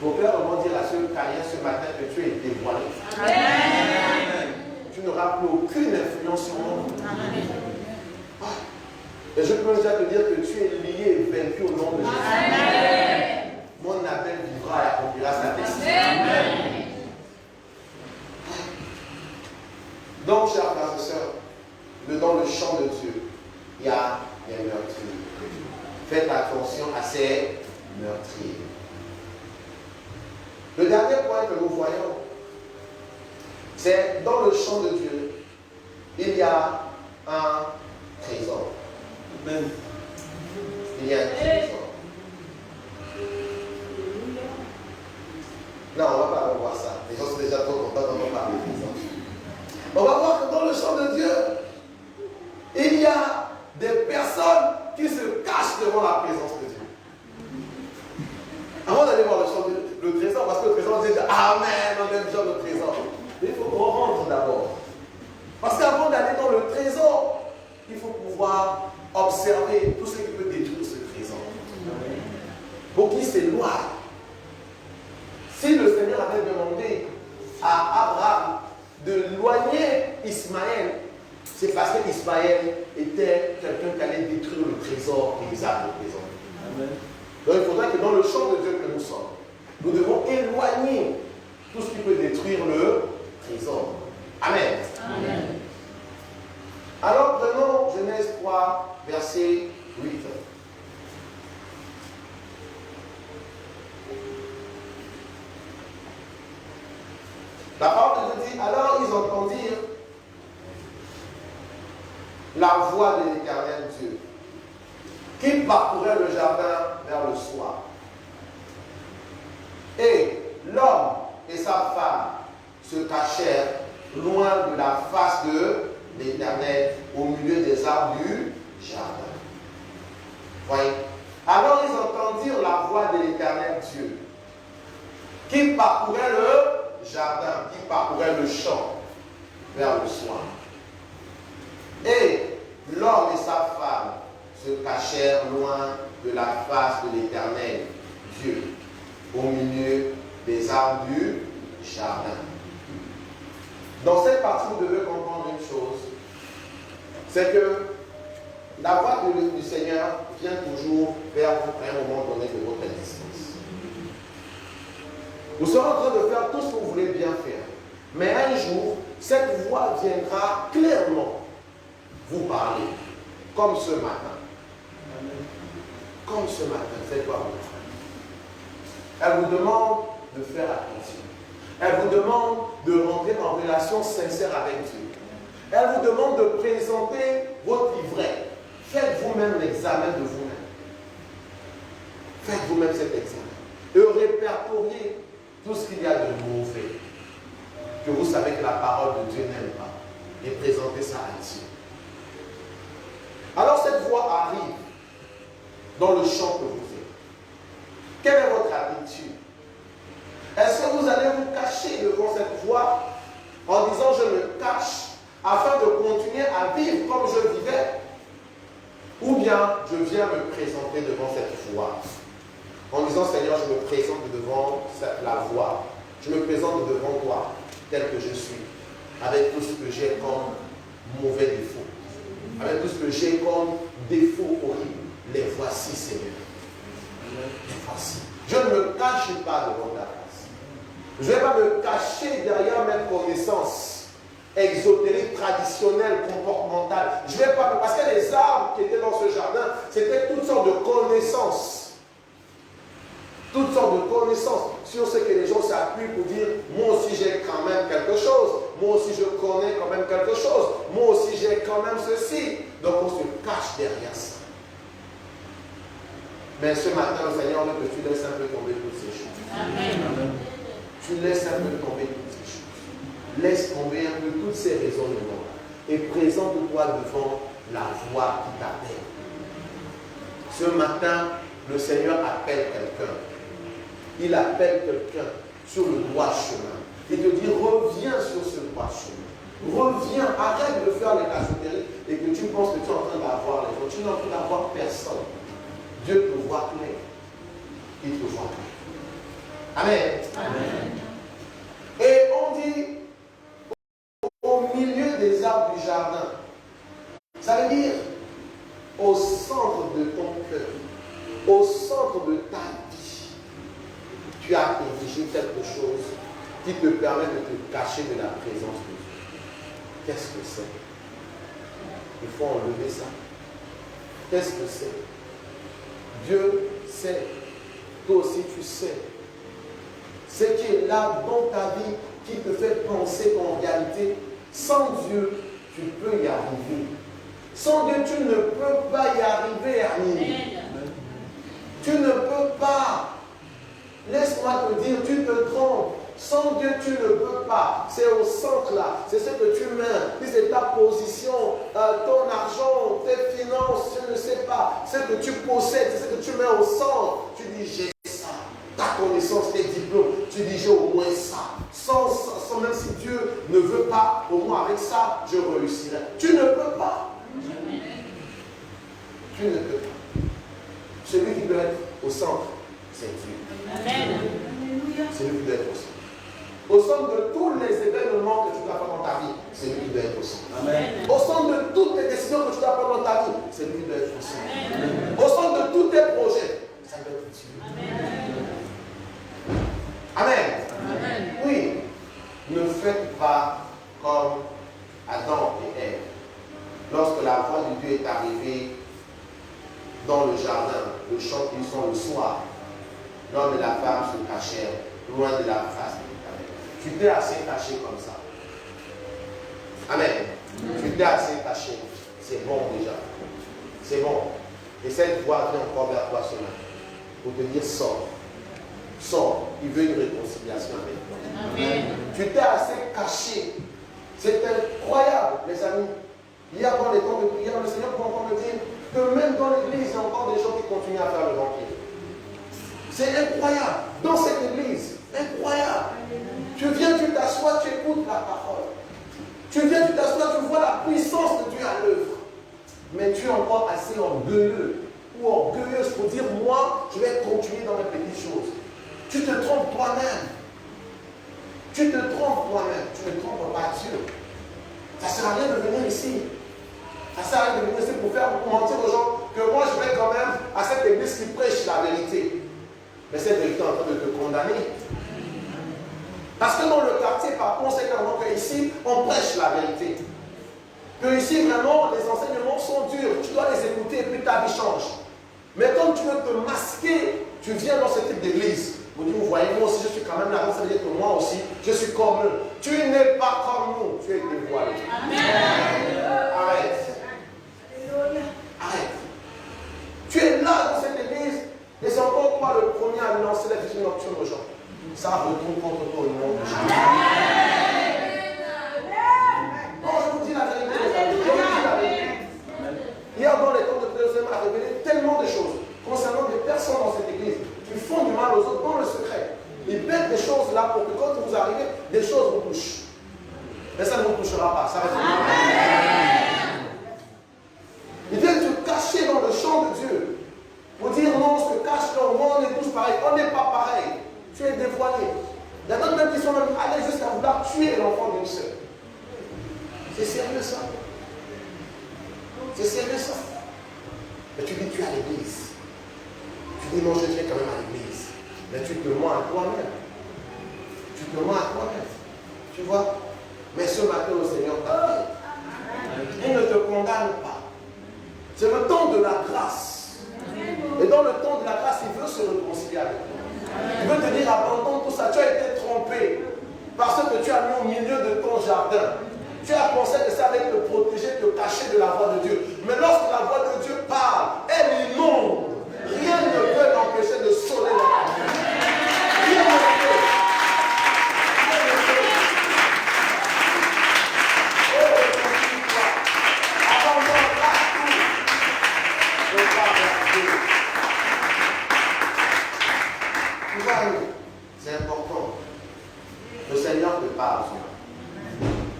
Speaker 2: Mon père va dire à ce Caïn ce matin que tu es dévoilé. Amen. Tu n'auras plus aucune influence sur moi. Et je peux déjà te dire que tu es lié et vaincu au nom de Jésus. Amen. Mon Abel vivra et accomplira sa destinée. Donc, chers frères et sœurs, dans le champ de Dieu, il y a des meurtriers. Faites attention à ces meurtriers. Le dernier point que nous voyons, c'est dans le champ de Dieu, il y a un trésor. Amen. Il y a un trésor. Non, on ne va pas voir ça. Les gens sont déjà trop contents d'en parler. On va voir que dans le champ de Dieu, il y a des personnes qui se cachent devant la présence de Dieu. Avant d'aller voir le trésor, parce que le trésor dit Amen, on aime bien le trésor. Mais il faut qu'on rentre d'abord. Parce qu'avant d'aller dans le trésor, il faut pouvoir observer tout ce qui peut détruire ce trésor. Pour qu'il s'éloigne. Si le Seigneur avait demandé à Abraham de loigner Ismaël, c'est parce qu'Ismaël était quelqu'un qui allait détruire le trésor qu'Isaac représente. Amen. Donc il faudrait que dans le champ de Dieu que nous sommes, nous devons éloigner tout ce qui peut détruire le trésor. Amen. Amen. Alors prenons Genèse 3, verset 8. La parole de Dieu dit, alors ils entendirent la voix de l'Éternel Dieu, qui parcourait le jardin vers le soir. Et l'homme et sa femme se cachèrent loin de la face de l'Éternel, au milieu des arbres du jardin. Voyez? Alors ils entendirent la voix de l'Éternel Dieu, qui parcourait le jardin, qui parcourait le champ vers le soir. Et l'homme et sa femme se cachèrent loin de la face de l'Éternel Dieu, au milieu des arbres du jardin. Dans cette partie, vous devez comprendre une chose, c'est que la voix du Seigneur vient toujours vers vous à un moment donné de votre existence. Vous serez en train de faire tout ce que vous voulez bien faire, mais un jour, cette voix viendra clairement vous parler, comme ce matin. Comme ce matin, cette voix vous parle. Elle vous demande de faire attention. Elle vous demande de rentrer en relation sincère avec Dieu. Elle vous demande de présenter votre livret. Faites vous-même l'examen de vous-même. Faites vous-même cet examen. Et répertoriez tout ce qu'il y a de mauvais, que vous savez que la parole de Dieu n'aime pas. Et présentez ça à Dieu. Alors cette voix arrive dans le champ que vous êtes. Quelle est votre attitude? Est-ce que vous allez vous cacher devant cette voix en disant je me cache afin de continuer à vivre comme je vivais? Ou bien je viens me présenter devant cette voix en disant Seigneur, je me présente devant la voix. Je me présente devant toi tel que je suis, avec tout ce que j'ai comme mauvais défaut, avec tout ce que j'ai comme défaut horrible. Les voici, Seigneur. Les voici. Je ne me cache pas devant ta face. Je ne vais pas me cacher derrière mes connaissances exotériques, traditionnelles, comportementales. Je ne vais pas, parce que les arbres qui étaient dans ce jardin, c'était toutes sortes de connaissances. Toutes sortes de connaissances sur ce que les gens s'appuient pour dire moi aussi j'ai quand même quelque chose, moi aussi je connais quand même quelque chose, moi aussi j'ai quand même ceci. Donc on se cache derrière ça. Mais ce matin, le Seigneur veut que tu laisses un peu tomber toutes ces choses. Amen. Tu laisses un peu tomber toutes ces choses. Laisse tomber un peu toutes ces raisonnements et présente-toi devant la voix qui t'appelle. Ce matin, le Seigneur appelle quelqu'un. Il appelle quelqu'un sur le droit chemin. Il te dit, reviens sur ce droit chemin. Reviens, arrête de faire les cachotteries et que tu penses que tu es en train d'avoir les autres. Tu n'es en train d'avoir personne. Dieu te voit clair. Il te voit clair. Amen. Amen. Et on dit, au milieu des arbres du jardin, ça veut dire au centre de ton cœur, au centre de ta vie, tu as érigé quelque chose qui te permet de te cacher de la présence de Dieu. Qu'est-ce que c'est? Il faut enlever ça. Qu'est-ce que c'est? Dieu sait. Toi aussi tu sais. Ce qui est là dans ta vie qui te fait penser qu'en réalité, sans Dieu, tu peux y arriver. Sans Dieu, tu ne peux pas y arriver, Annie. Tu ne peux pas. Laisse-moi te dire, tu te trompes. Sans Dieu, tu ne peux pas. C'est au centre là. C'est ce que tu mets. C'est ta position, ton argent, tes finances, je ne sais pas. Ce que tu possèdes, c'est ce que tu mets au centre. Tu dis, j'ai ça. Ta connaissance, tes diplômes. Tu dis, j'ai au moins ça. Sans même si Dieu ne veut pas, au moins avec ça, je réussirai. Tu ne peux pas. Tu ne peux pas. Celui qui doit être au centre, c'est Dieu. Amen. C'est lui qui doit être au centre. Au centre de tous les événements que tu dois faire dans ta vie, c'est lui qui doit être au centre. Amen. Au centre de toutes les décisions que tu dois prendre dans ta vie, c'est lui qui doit être au centre. Amen. Au centre de tous tes projets, ça doit être Dieu. Amen. Amen. Amen. Oui. Ne faites pas comme Adam et Ève. Lorsque la voix de Dieu est arrivée dans le jardin, le champ qu'ils sont le soir, l'homme et la femme se cachèrent loin de la face de l'Éternel. Tu t'es assez caché comme ça. Amen. Tu t'es assez caché. C'est bon déjà. C'est bon. Et cette voix vient encore vers toi ce matin pour te dire sors. Sors. Il veut une réconciliation avec toi. Amen. Tu t'es assez caché. C'est incroyable, les amis. Hier, dans les temps de prière, le Seigneur peut encore me dire que même dans l'église, il y a encore des gens qui continuent à faire le vampire. C'est incroyable. Dans cette église, incroyable. Tu viens, tu t'assois, tu écoutes la parole. Tu viens, tu t'assois, tu vois la puissance de Dieu à l'œuvre. Mais tu es encore assez orgueilleux ou orgueilleuse pour dire, moi, je vais continuer dans mes petites choses. Tu te trompes toi-même. Tu te trompes toi-même. Tu ne trompes pas Dieu. Ça ne sert à rien de venir ici. Ça sert à rien de venir ici pour mentir aux gens que moi, je vais quand même à cette église qui prêche la vérité. Mais cette vérité est en train de te condamner. Parce que dans le quartier, par conséquent, qu'ici, on prêche la vérité. Que ici, vraiment, les enseignements sont durs. Tu dois les écouter et puis ta vie change. Mais quand tu veux te masquer, tu viens dans ce type d'église. Vous dites, vous voyez, moi aussi, je suis quand même là. Ça veut dire que moi aussi, je suis comme eux. Tu n'es pas comme nous. Tu es dévoilé. Amen. Arrête. Arrête. Tu es là dans cette église. Et c'est encore toi le premier à lancer la vision nocturne aux gens. Ça retourne contre toi au nom de Jésus. Non, je vous dis la vérité. Je vous dis la vérité. Hier, dans les temps de prière, Dieu m'a révélé tellement de choses concernant des personnes dans cette église qui font du mal aux autres dans le secret. Ils mettent des choses là pour que quand vous arrivez, des choses vous touchent. Mais ça ne vous touchera pas. Ça va être Ils viennent te cacher dans le champ de Dieu. Pour dire non, on se cache là, moi on est tous pareils. On n'est pas pareil. Tu es dévoilé. Il y a d'autres même qui sont même allés jusqu'à vouloir tuer l'enfant d'une sœur. C'est sérieux ça. C'est sérieux ça. Mais tu dis tu es à l'église. Tu dis non, je viens quand même à l'église. Mais tu te mens à toi-même. Tu te mens à toi-même. Tu vois. Mais ce matin, le Seigneur t'a dit. Il ne te condamne pas. C'est le temps de la grâce. Et dans le temps de la grâce, il veut se réconcilier avec toi. Il veut te dire, abandonne tout ça. Tu as été trompé parce que tu as mis au milieu de ton jardin. Tu as pensé que ça allait te protéger, te cacher de la voix de Dieu. Mais lorsque la voix de Dieu parle, elle inonde. Rien ne peut l'empêcher de sonner dans la vie. Rien ne peut. Rien ne peut. Oh, continue-toi. Abandonne partout. Regarde vers Dieu. Tu vois, c'est important. Le Seigneur te parle.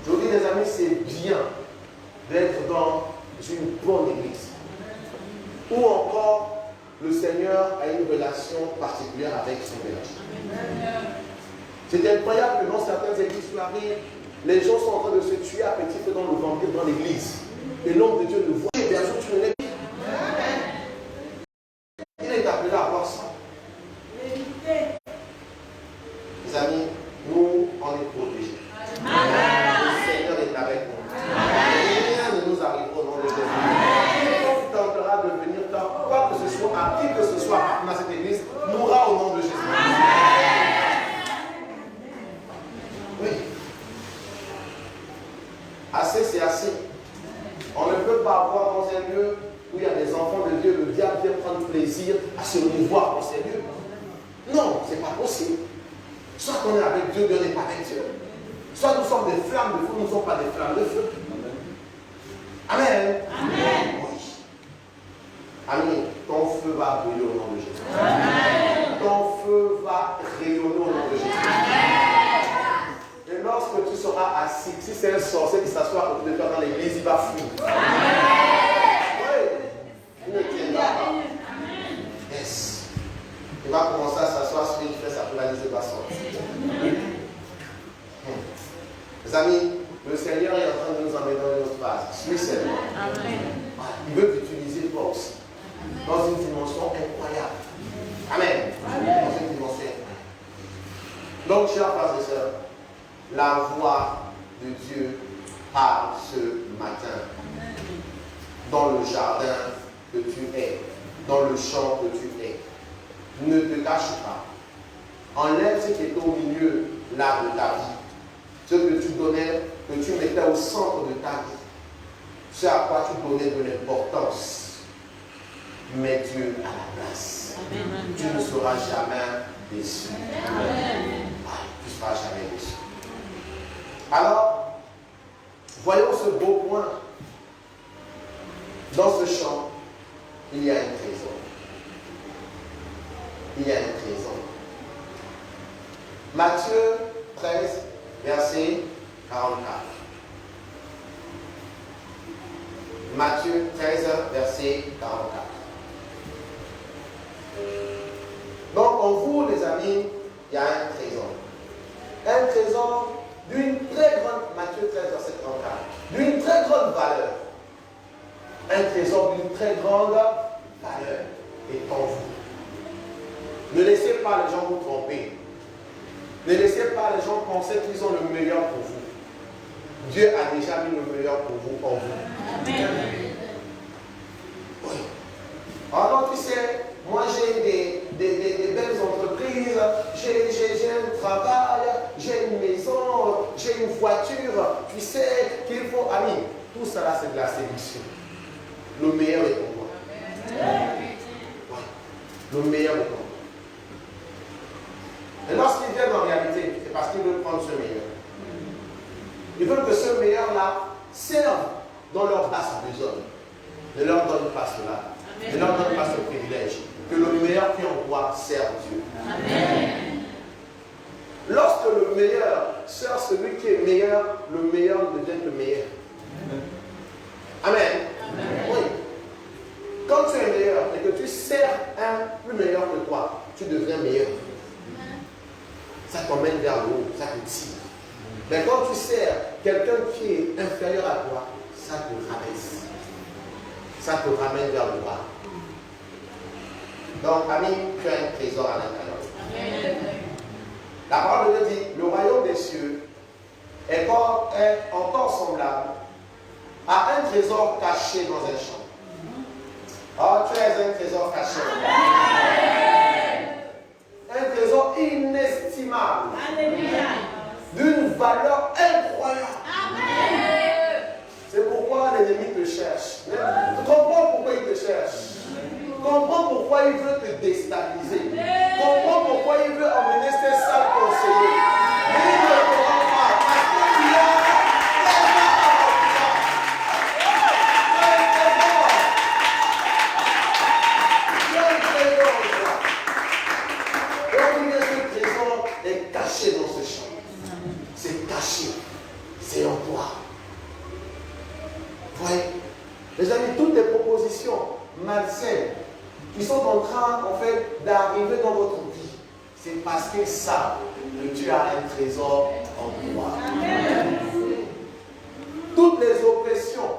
Speaker 2: Je vous dis, les amis, c'est bien d'être dans une bonne église. Ou encore, le Seigneur a une relation particulière avec son berger. C'est incroyable que dans certaines églises, tu arrives, les gens sont en train de se tuer à petit feu dans le vampire dans l'église. Et l'homme de Dieu le voit. Et bien sûr, tu ne l'es pas. Il est appelé à voir ça. Les amis, nous, on est protégés. Le Seigneur est avec nous. Rien ne nous arrive au nom de Jésus. Quand tu tenteras de venir, quoi que ce soit, à qui que ce soit dans cette église, mourra au nom de Jésus. Oui. Assez, c'est assez. On ne peut pas avoir dans un lieu où il y a des enfants de Dieu, le diable vient prendre plaisir à se mouvoir dans ces lieux. Non, ce n'est pas possible. Soit on est avec Dieu, Dieu n'est pas avec Dieu. Soit nous sommes des flammes de feu, nous ne sommes pas des flammes de feu. Amen. Amen. Oui. Amen. Ton feu va brûler au nom de Jésus. Amen. Ton feu va rayonner au nom de Jésus. Amen. Et lorsque tu seras assis, si c'est un sorcier qui s'assoit à côté de toi dans l'église, il va fuir. Oui. Il ne tiendra pas. Yes. Il va commencer à s'asseoir sur une fesse, après la liste va sortir. Les amis, le Seigneur est en train de nous emmener dans une autre phase. Suis seulement. Il veut t'utiliser toi aussi. Dans une dimension incroyable. Amen. Dans une dimension incroyable. Donc, chers frères et sœurs, la voix de Dieu parle ce matin. Dans le jardin que tu es, dans le champ que tu es. Ne te cache pas. Enlève ce qui est au milieu là de ta vie. Ce que tu donnais, que tu mettais au centre de ta vie. Ce à quoi tu donnais de l'importance. Mets Dieu à la place. Amen. Tu ne seras jamais déçu. Amen. Tu ne seras jamais déçu. Alors, voyons ce beau point Dans ce champ, il y a un trésor. Il y a un trésor. Matthieu 13, verset 44. Matthieu 13, verset 44. Donc, en vous, les amis, il y a un trésor. Un trésor d'une très grande, Matthieu 13, verset 34, d'une très grande valeur. Un trésor d'une très grande valeur est en vous. Ne laissez pas les gens vous tromper. Ne laissez pas les gens penser qu'ils ont le meilleur pour vous. Dieu a déjà mis le meilleur pour vous en vous. Amen. Oui. Alors, tu sais, moi j'ai des belles entreprises, j'ai un travail, j'ai une maison, j'ai une voiture. Tu sais qu'il faut, ami, tout cela c'est de la séduction. Le meilleur est pour moi. Oui. Le meilleur est pour moi. Et lorsqu'ils viennent en réalité, c'est parce qu'ils veulent prendre ce meilleur. Ils veulent que ce meilleur-là serve dans leur basse besogne. Ne leur donne pas cela. Ne leur donne pas ce privilège. Que le meilleur qui en toi serve Dieu. Amen. Lorsque le meilleur sert celui qui est meilleur, le meilleur devient le meilleur. Amen. Amen. Oui. Quand tu es meilleur et que tu sers un plus meilleur que toi, tu deviens meilleur. Ça t'emmène vers le haut, ça te tire. Mais quand tu sers quelqu'un qui est inférieur à toi, ça te rabaisse. Ça te ramène vers le bas. Donc, ami, tu as un trésor à l'intérieur. La parole de Dieu dit, le royaume des cieux est encore semblable à un trésor caché dans un champ. Oh, tu es un trésor caché. Un trésor inestimable. D'une valeur incroyable. C'est pourquoi l'ennemi te cherche. Comprends pourquoi il te cherche. Comprends pourquoi il veut te déstabiliser. Comprends pourquoi il veut emmener ses sales conseillers. Mais il ne le fera pas. Parce que tu as ce trésor est caché dans ce champ. C'est caché. C'est en toi. Voyez, les amis, toutes les propositions malsaines qui sont en train, en fait, d'arriver dans votre vie, c'est parce qu'ils savent que tu as un trésor en toi. Amen. Toutes les oppressions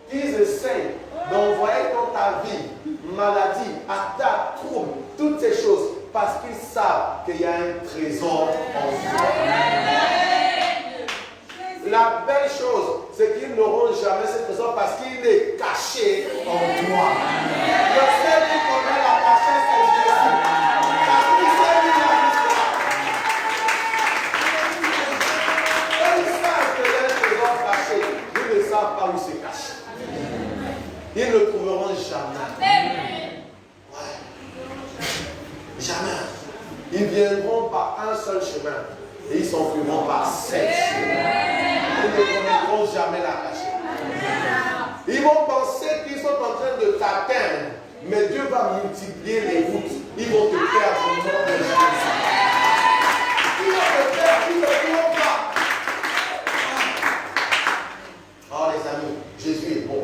Speaker 2: qu'ils essayent d'envoyer dans ta vie, maladie, attaque, trouble, toutes ces choses, parce qu'ils savent qu'il y a un trésor en toi. La belle chose, c'est qu'ils n'auront jamais ce trésor parce qu'il est caché en toi. Le seul qui connaît la cachette, c'est Jésus. Parce qu'il sait qu'il a mis cela. Quand ils savent qu'il y a un trésor caché, ils ne savent pas où c'est caché. Ils ne le trouveront jamais. Ouais. Jamais. Ils viendront par un seul chemin et ils s'enfuiront par 7 chemins. Ils ne connaîtront jamais la cachette. Ils vont penser qu'ils sont en train de t'atteindre, mais Dieu va multiplier les routes. Ils vont te perdre au nom de Jésus. Ils vont te perdre, ils ne pourront pas. Oh les amis, Jésus est bon.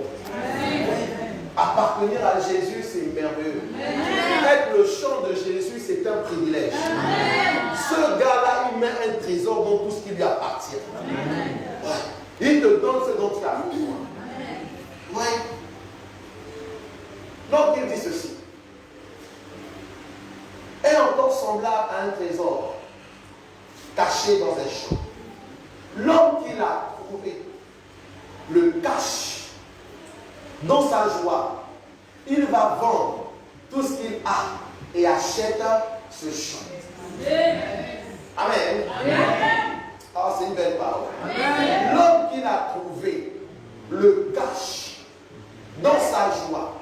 Speaker 2: Appartenir à Jésus, c'est merveilleux. Être le champ de Jésus, c'est un privilège. Ce gars-là, il met un trésor dans tout ce qui lui appartient. Ouais. Il te donne ce dont tu as besoin. Ouais. Donc il dit ceci. Est encore semblable à un trésor caché dans un champ. L'homme qui l'a trouvé le cache dans sa joie. Il va vendre tout ce qu'il a et achète ce champ. Amen. Ah, c'est une belle parole. L'homme qui l'a trouvé le cache dans sa joie.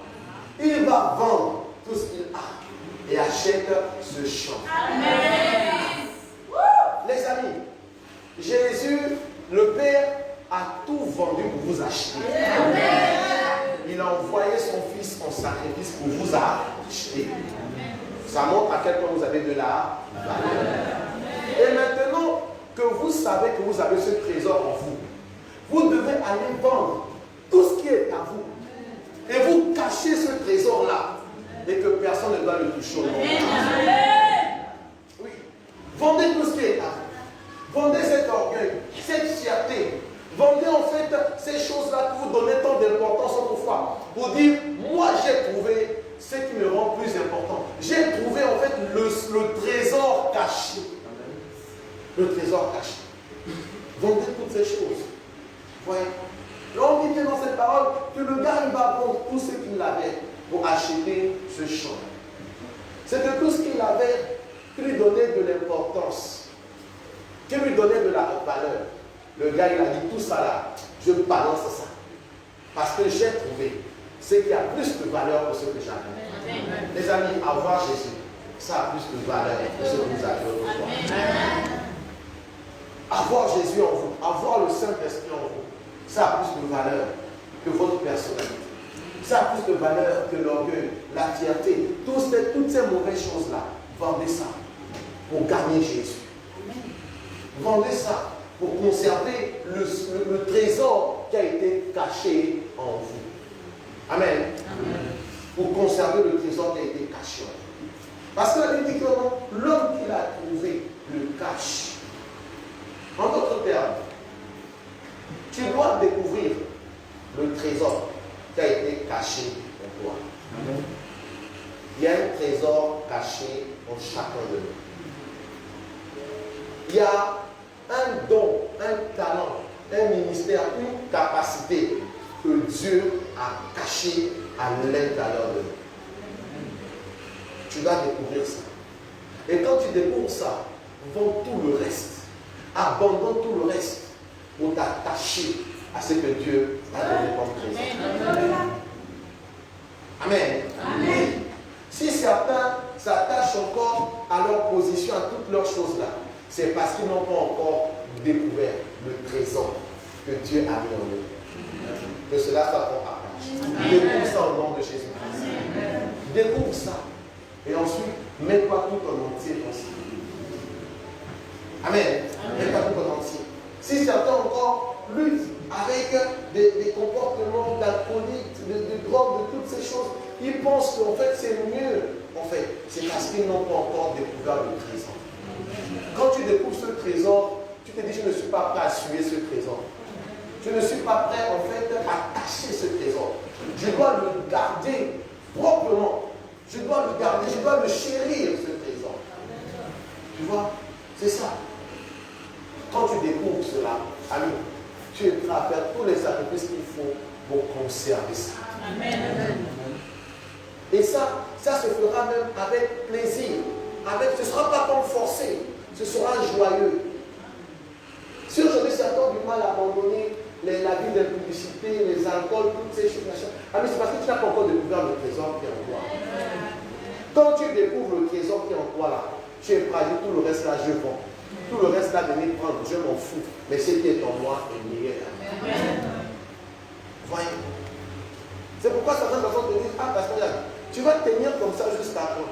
Speaker 2: Il va vendre tout ce qu'il a et achète ce champ. Amen. Les amis, Jésus, le Père, a tout vendu pour vous acheter. Amen. Il a envoyé son On vous a acheté. Ça montre à quel point vous avez de la valeur. Et maintenant que vous savez que vous avez ce trésor en vous, vous devez aller vendre tout ce qui est à vous. Et vous cachez ce trésor-là. Et que personne ne doit le toucher au nom de Jésus. Oui. Vendez tout ce qui est à vous. Vendez cet orgueil, cette fierté. Vendez en fait ces choses-là que vous donnez tant d'importance autrefois. Pour dire, moi j'ai trouvé ce qui me rend plus important. J'ai trouvé en fait le trésor caché. Le trésor caché. Vendez toutes ces choses. Voyez. Là on dit bien dans cette parole que le gars il va vendre tout ce qu'il avait pour acheter ce champ. C'est que tout ce qu'il avait qui lui donnait de l'importance, qui lui donnait de la valeur. Le gars il a dit tout ça là, je balance ça. Parce que j'ai trouvé ce qui a plus de valeur que ce que j'avais. Les amis, avoir Jésus, ça a plus de valeur que ce que vous avez autrefois. Avoir Jésus en vous, avoir le Saint-Esprit en vous, ça a plus de valeur que votre personnalité. Ça a plus de valeur que l'orgueil, la fierté, toutes ces mauvaises choses-là. Vendez ça pour gagner Jésus. Vendez ça pour conserver le trésor qui a été caché en vous. Amen. Amen. Pour conserver le trésor qui a été caché en vous. Parce que la Bible dit que l'homme qui l'a trouvé le cache. En d'autres termes, tu dois découvrir le trésor qui a été caché en toi. Amen. Il y a un trésor caché en chacun de nous. Il y a un don, un talent, un ministère, une capacité que Dieu a caché à l'intérieur de nous. Tu dois découvrir ça. Et quand tu découvres ça, vends tout le reste. Abandonne tout le reste pour t'attacher à ce que Dieu a donné comme trésor. Amen. Amen. Si certains s'attachent encore à leur position, à toutes leurs choses là, c'est parce qu'ils n'ont pas encore découvert le trésor que Dieu a mis en eux. Que cela soit ton partage. Découvre ça au nom de Jésus. Découvre ça. Et ensuite, mets-toi tout en entier dans ça. Amen. Mets-toi tout en entier. Si certains encore luttent avec des comportements d'alcoolique, de drogue, de toutes ces choses, ils pensent qu'en fait c'est mieux. En fait, c'est parce qu'ils n'ont pas encore découvert le trésor. Quand tu découvres ce trésor, tu te dis, je ne suis pas prêt à suivre ce trésor. Je ne suis pas prêt en fait à cacher ce trésor. Je dois le garder proprement. Je dois le garder, je dois le chérir, ce trésor. Tu vois, c'est ça. Quand tu découvres cela, ami, tu es prêt à faire tous les sacrifices qu'il faut pour conserver ça. Amen. Et ça se fera même avec plaisir. Ce ne sera pas comme forcé, ce sera joyeux. Si aujourd'hui certains ont du mal à abandonner la vie d'impudicité, les alcools, toutes ces choses, c'est parce que tu n'as pas encore découvert le trésor qui est en toi. Quand tu découvres le trésor qui est en toi là, tu es prêt à dire tout le reste là, je vends. Tout le reste là, venez prendre, je m'en fous. Mais ce qui est en moi est meilleur. Voyez. C'est pourquoi certaines personnes te disent, ah pasteur, tu vas tenir comme ça jusqu'à quand?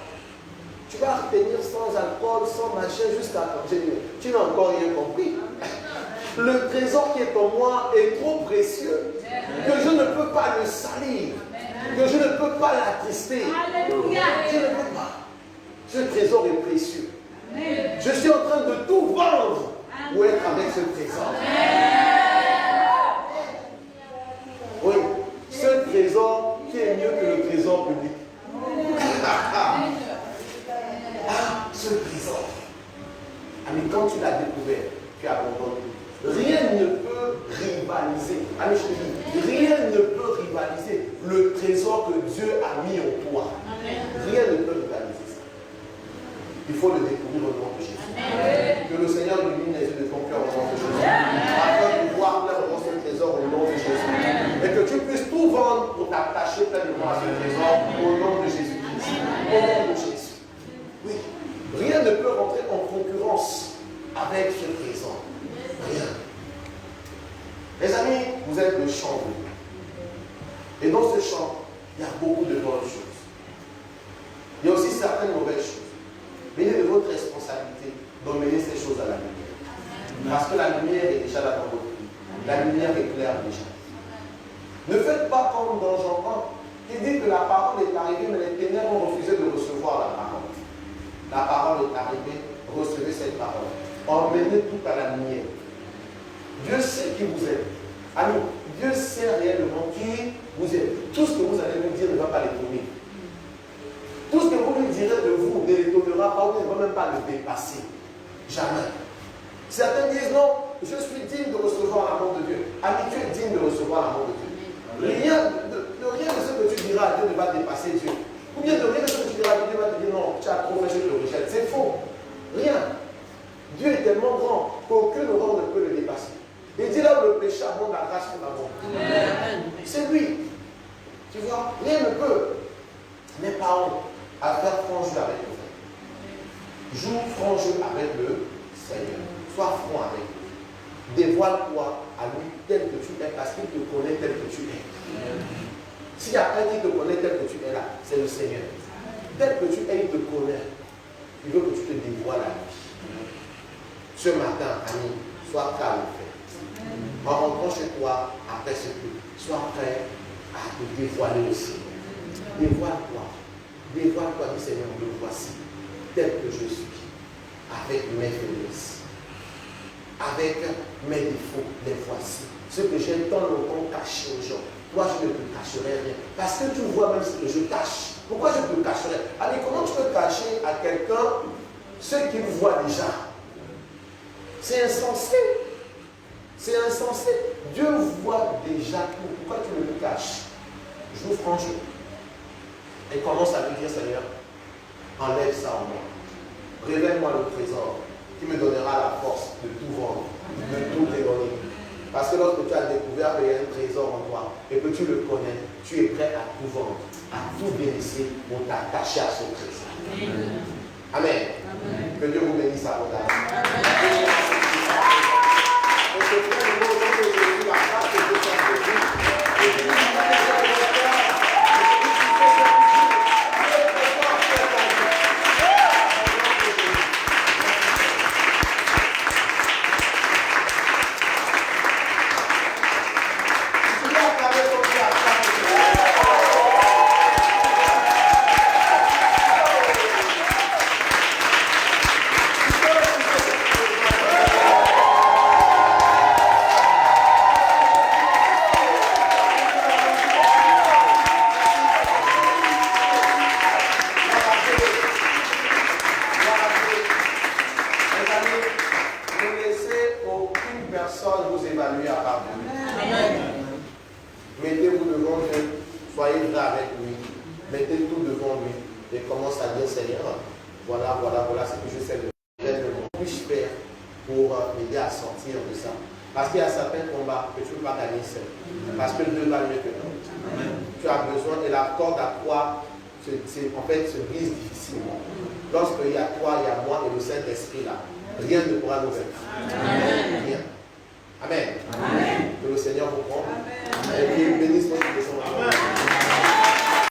Speaker 2: Tu vas tenir sans alcool, sans machin jusqu'à quand? J'ai dit, tu n'as encore rien compris. Le trésor qui est en moi est trop précieux que je ne peux pas le salir, que je ne peux pas l'attrister.
Speaker 3: Alléluia.
Speaker 2: Je ne peux pas. Ce trésor est précieux. Je suis en train de tout vendre pour être avec ce trésor. Oui, ce trésor qui est mieux que le trésor public. Ce trésor. Ami, quand tu l'as découvert, tu abandonnes tout. Rien ne peut rivaliser. Ami, je te dis, rien ne peut rivaliser le trésor que Dieu a mis en toi. Rien ne peut rivaliser ça. Il faut le découvrir au nom de Jésus. Amen. Que le Seigneur illumine les yeux de ton cœur au nom de Jésus. Afin de pouvoir pleinement ce trésor au nom de Jésus. Et que tu puisses tout vendre pour t'attacher pleinement à ce trésor au nom de Jésus-Christ. Au nom de Jésus. Oui. Rien ne peut rentrer en concurrence avec ce trésor. Rien. Les amis, vous êtes le champ de Dieu. Et dans ce champ, il y a beaucoup de bonnes choses. Il y a aussi certaines mauvaises choses. Mais il est de votre responsabilité d'emmener ces choses à la lumière. Parce que la lumière est déjà là dans votre vie. La lumière éclaire déjà. Ne faites pas comme dans Jean 1, qui dit que la parole est arrivée, mais les ténèbres ont refusé de recevoir la parole. La parole est arrivée, recevez cette parole. Emmenez tout à la lumière. Dieu sait qui vous êtes. Amis, Dieu sait réellement qui vous êtes. Tout ce que vous allez lui dire ne va pas l'étonner. Tout ce que vous lui direz de vous ne l'étonnera pas, ou ne va même pas le dépasser. Jamais. Certains disent non, je suis digne de recevoir l'amour de Dieu. Ami, tu es digne de recevoir l'amour de Dieu. Rien de ce que tu diras à Dieu ne va dépasser Dieu. Ou bien de rien de ce que tu diras à Dieu va te dire non, tu as trop fait, je te rejette. C'est faux. Rien. Dieu est tellement grand qu'aucune horreur ne peut le dépasser. Il dit là où le péché abonde, la grâce abonde. C'est lui. Tu vois, rien ne peut. Mes parents, à faire franc jeu avec le Seigneur. Joue franc jeu avec le Seigneur. Sois franc avec lui. Dévoile-toi à lui tel que tu es, parce qu'il te connaît tel que tu es. S'il y a un qui te connaît tel que tu es là, c'est le Seigneur. Tel que tu es, il te connaît. Il veut que tu te dévoiles à lui. Ce matin, ami, sois prêt à le faire. En rentrant chez toi, après ce culte, sois prêt à te dévoiler au Seigneur. Dévoile-toi. Dévoile-toi, dis Seigneur, me voici, tel que je suis, avec mes faiblesses, avec mes défauts, les voici. Ce que j'ai tant longtemps caché aux gens, toi je ne te cacherai rien. Parce que tu vois même ce que je cache. Pourquoi je te cacherai? Allez, comment tu peux cacher à quelqu'un ce qu'il voit déjà? C'est insensé. C'est insensé. Dieu voit déjà tout. Pourquoi tu me le caches? Joue franchement. Et commence à lui dire, Seigneur, enlève ça en moi. Révèle-moi le trésor qui me donnera la force de tout vendre, de tout dévorer. Parce que lorsque tu as découvert qu'il y a un trésor en toi et que tu le connais, tu es prêt à tout vendre, à tout délaisser pour t'attacher à ce trésor. Amen. Amen. Que Dieu vous bénisse abondamment. En fait, se brise difficilement. Lorsqu'il y a toi, il y a moi et le Saint-Esprit là, rien ne pourra nous vaincre. Rien. Amen. Amen. Que le Seigneur vous prenne et qu'il bénisse notre maison.